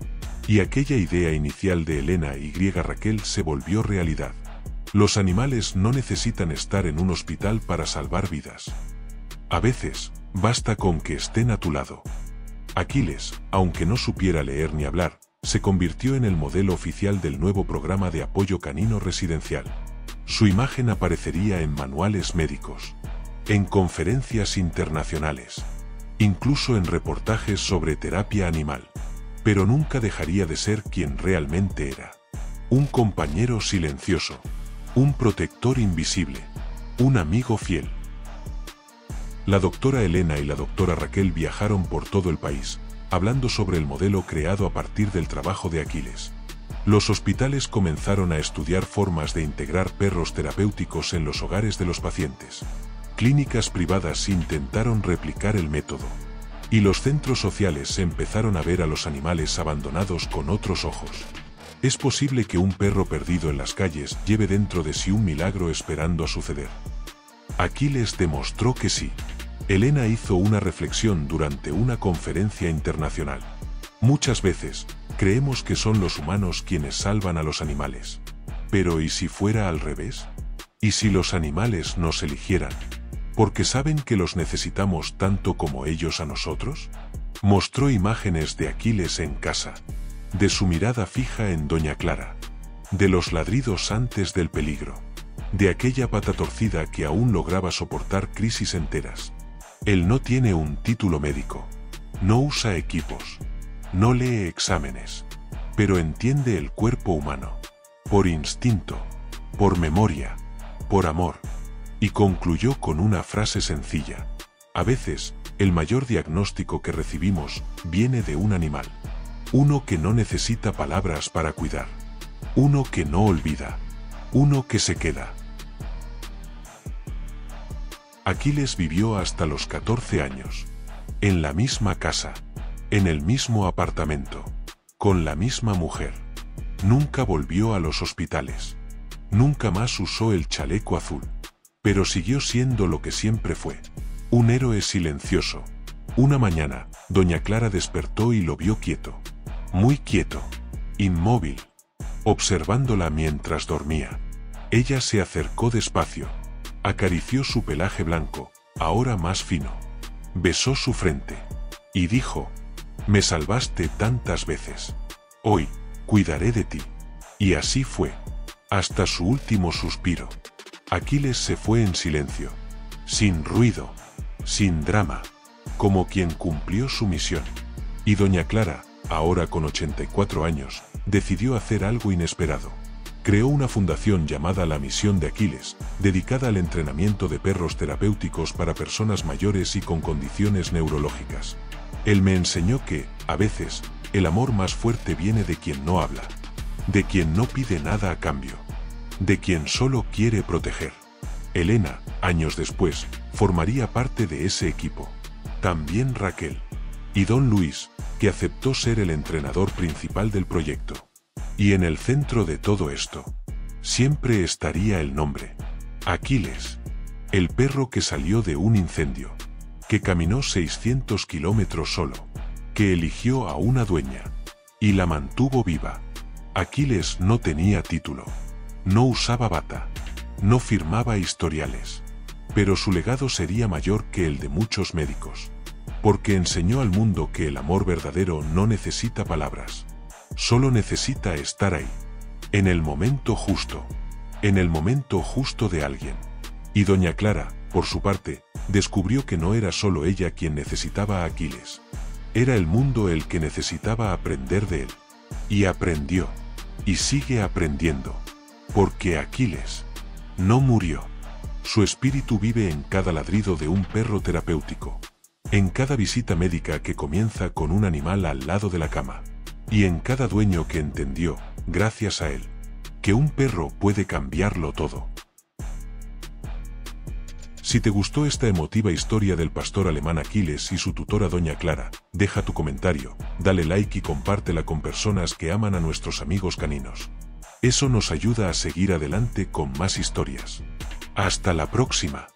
Y aquella idea inicial de Elena y Raquel se volvió realidad. Los animales no necesitan estar en un hospital para salvar vidas. A veces, basta con que estén a tu lado. Aquiles, aunque no supiera leer ni hablar, se convirtió en el modelo oficial del nuevo programa de apoyo canino residencial. Su imagen aparecería en manuales médicos, en conferencias internacionales, incluso en reportajes sobre terapia animal. Pero nunca dejaría de ser quien realmente era. Un compañero silencioso, un protector invisible, un amigo fiel. La doctora Elena y la doctora Raquel viajaron por todo el país, hablando sobre el modelo creado a partir del trabajo de Aquiles. Los hospitales comenzaron a estudiar formas de integrar perros terapéuticos en los hogares de los pacientes. Clínicas privadas intentaron replicar el método. Y los centros sociales empezaron a ver a los animales abandonados con otros ojos. Es posible que un perro perdido en las calles lleve dentro de sí un milagro esperando a suceder. Aquiles demostró que sí. Elena hizo una reflexión durante una conferencia internacional. Muchas veces, creemos que son los humanos quienes salvan a los animales. Pero ¿y si fuera al revés? ¿Y si los animales nos eligieran? ¿Porque saben que los necesitamos tanto como ellos a nosotros? Mostró imágenes de Aquiles en casa, de su mirada fija en Doña Clara, de los ladridos antes del peligro, de aquella pata torcida que aún lograba soportar crisis enteras. Él no tiene un título médico, no usa equipos, no lee exámenes, pero entiende el cuerpo humano, por instinto, por memoria, por amor. Y concluyó con una frase sencilla. A veces, el mayor diagnóstico que recibimos viene de un animal. Uno que no necesita palabras para cuidar. Uno que no olvida. Uno que se queda. Aquiles vivió hasta los 14 años. En la misma casa. En el mismo apartamento. Con la misma mujer. Nunca volvió a los hospitales. Nunca más usó el chaleco azul. Pero siguió siendo lo que siempre fue. Un héroe silencioso. Una mañana, Doña Clara despertó y lo vio quieto. Muy quieto. Inmóvil. Observándola mientras dormía. Ella se acercó despacio. Acarició su pelaje blanco, ahora más fino. Besó su frente. Y dijo: «Me salvaste tantas veces. Hoy, cuidaré de ti». Y así fue. Hasta su último suspiro. Aquiles se fue en silencio. Sin ruido. Sin drama. Como quien cumplió su misión. Y doña Clara, ahora con 84 años, decidió hacer algo inesperado. Creó una fundación llamada La Misión de Aquiles, dedicada al entrenamiento de perros terapéuticos para personas mayores y con condiciones neurológicas. Él me enseñó que, a veces, el amor más fuerte viene de quien no habla, de quien no pide nada a cambio, de quien solo quiere proteger. Elena, años después, formaría parte de ese equipo. También Raquel. Y don Luis, que aceptó ser el entrenador principal del proyecto. Y en el centro de todo esto, siempre estaría el nombre. Aquiles. El perro que salió de un incendio, que caminó 600 kilómetros solo, que eligió a una dueña y la mantuvo viva. Aquiles no tenía título, no usaba bata, no firmaba historiales, pero su legado sería mayor que el de muchos médicos, porque enseñó al mundo que el amor verdadero no necesita palabras, solo necesita estar ahí, en el momento justo de alguien. Y doña Clara, por su parte, descubrió que no era solo ella quien necesitaba a Aquiles. Era el mundo el que necesitaba aprender de él. Y aprendió. Y sigue aprendiendo. Porque Aquiles no murió. Su espíritu vive en cada ladrido de un perro terapéutico. En cada visita médica que comienza con un animal al lado de la cama. Y en cada dueño que entendió, gracias a él, que un perro puede cambiarlo todo. Si te gustó esta emotiva historia del pastor alemán Aquiles y su tutora doña Clara, deja tu comentario, dale like y compártela con personas que aman a nuestros amigos caninos. Eso nos ayuda a seguir adelante con más historias. ¡Hasta la próxima!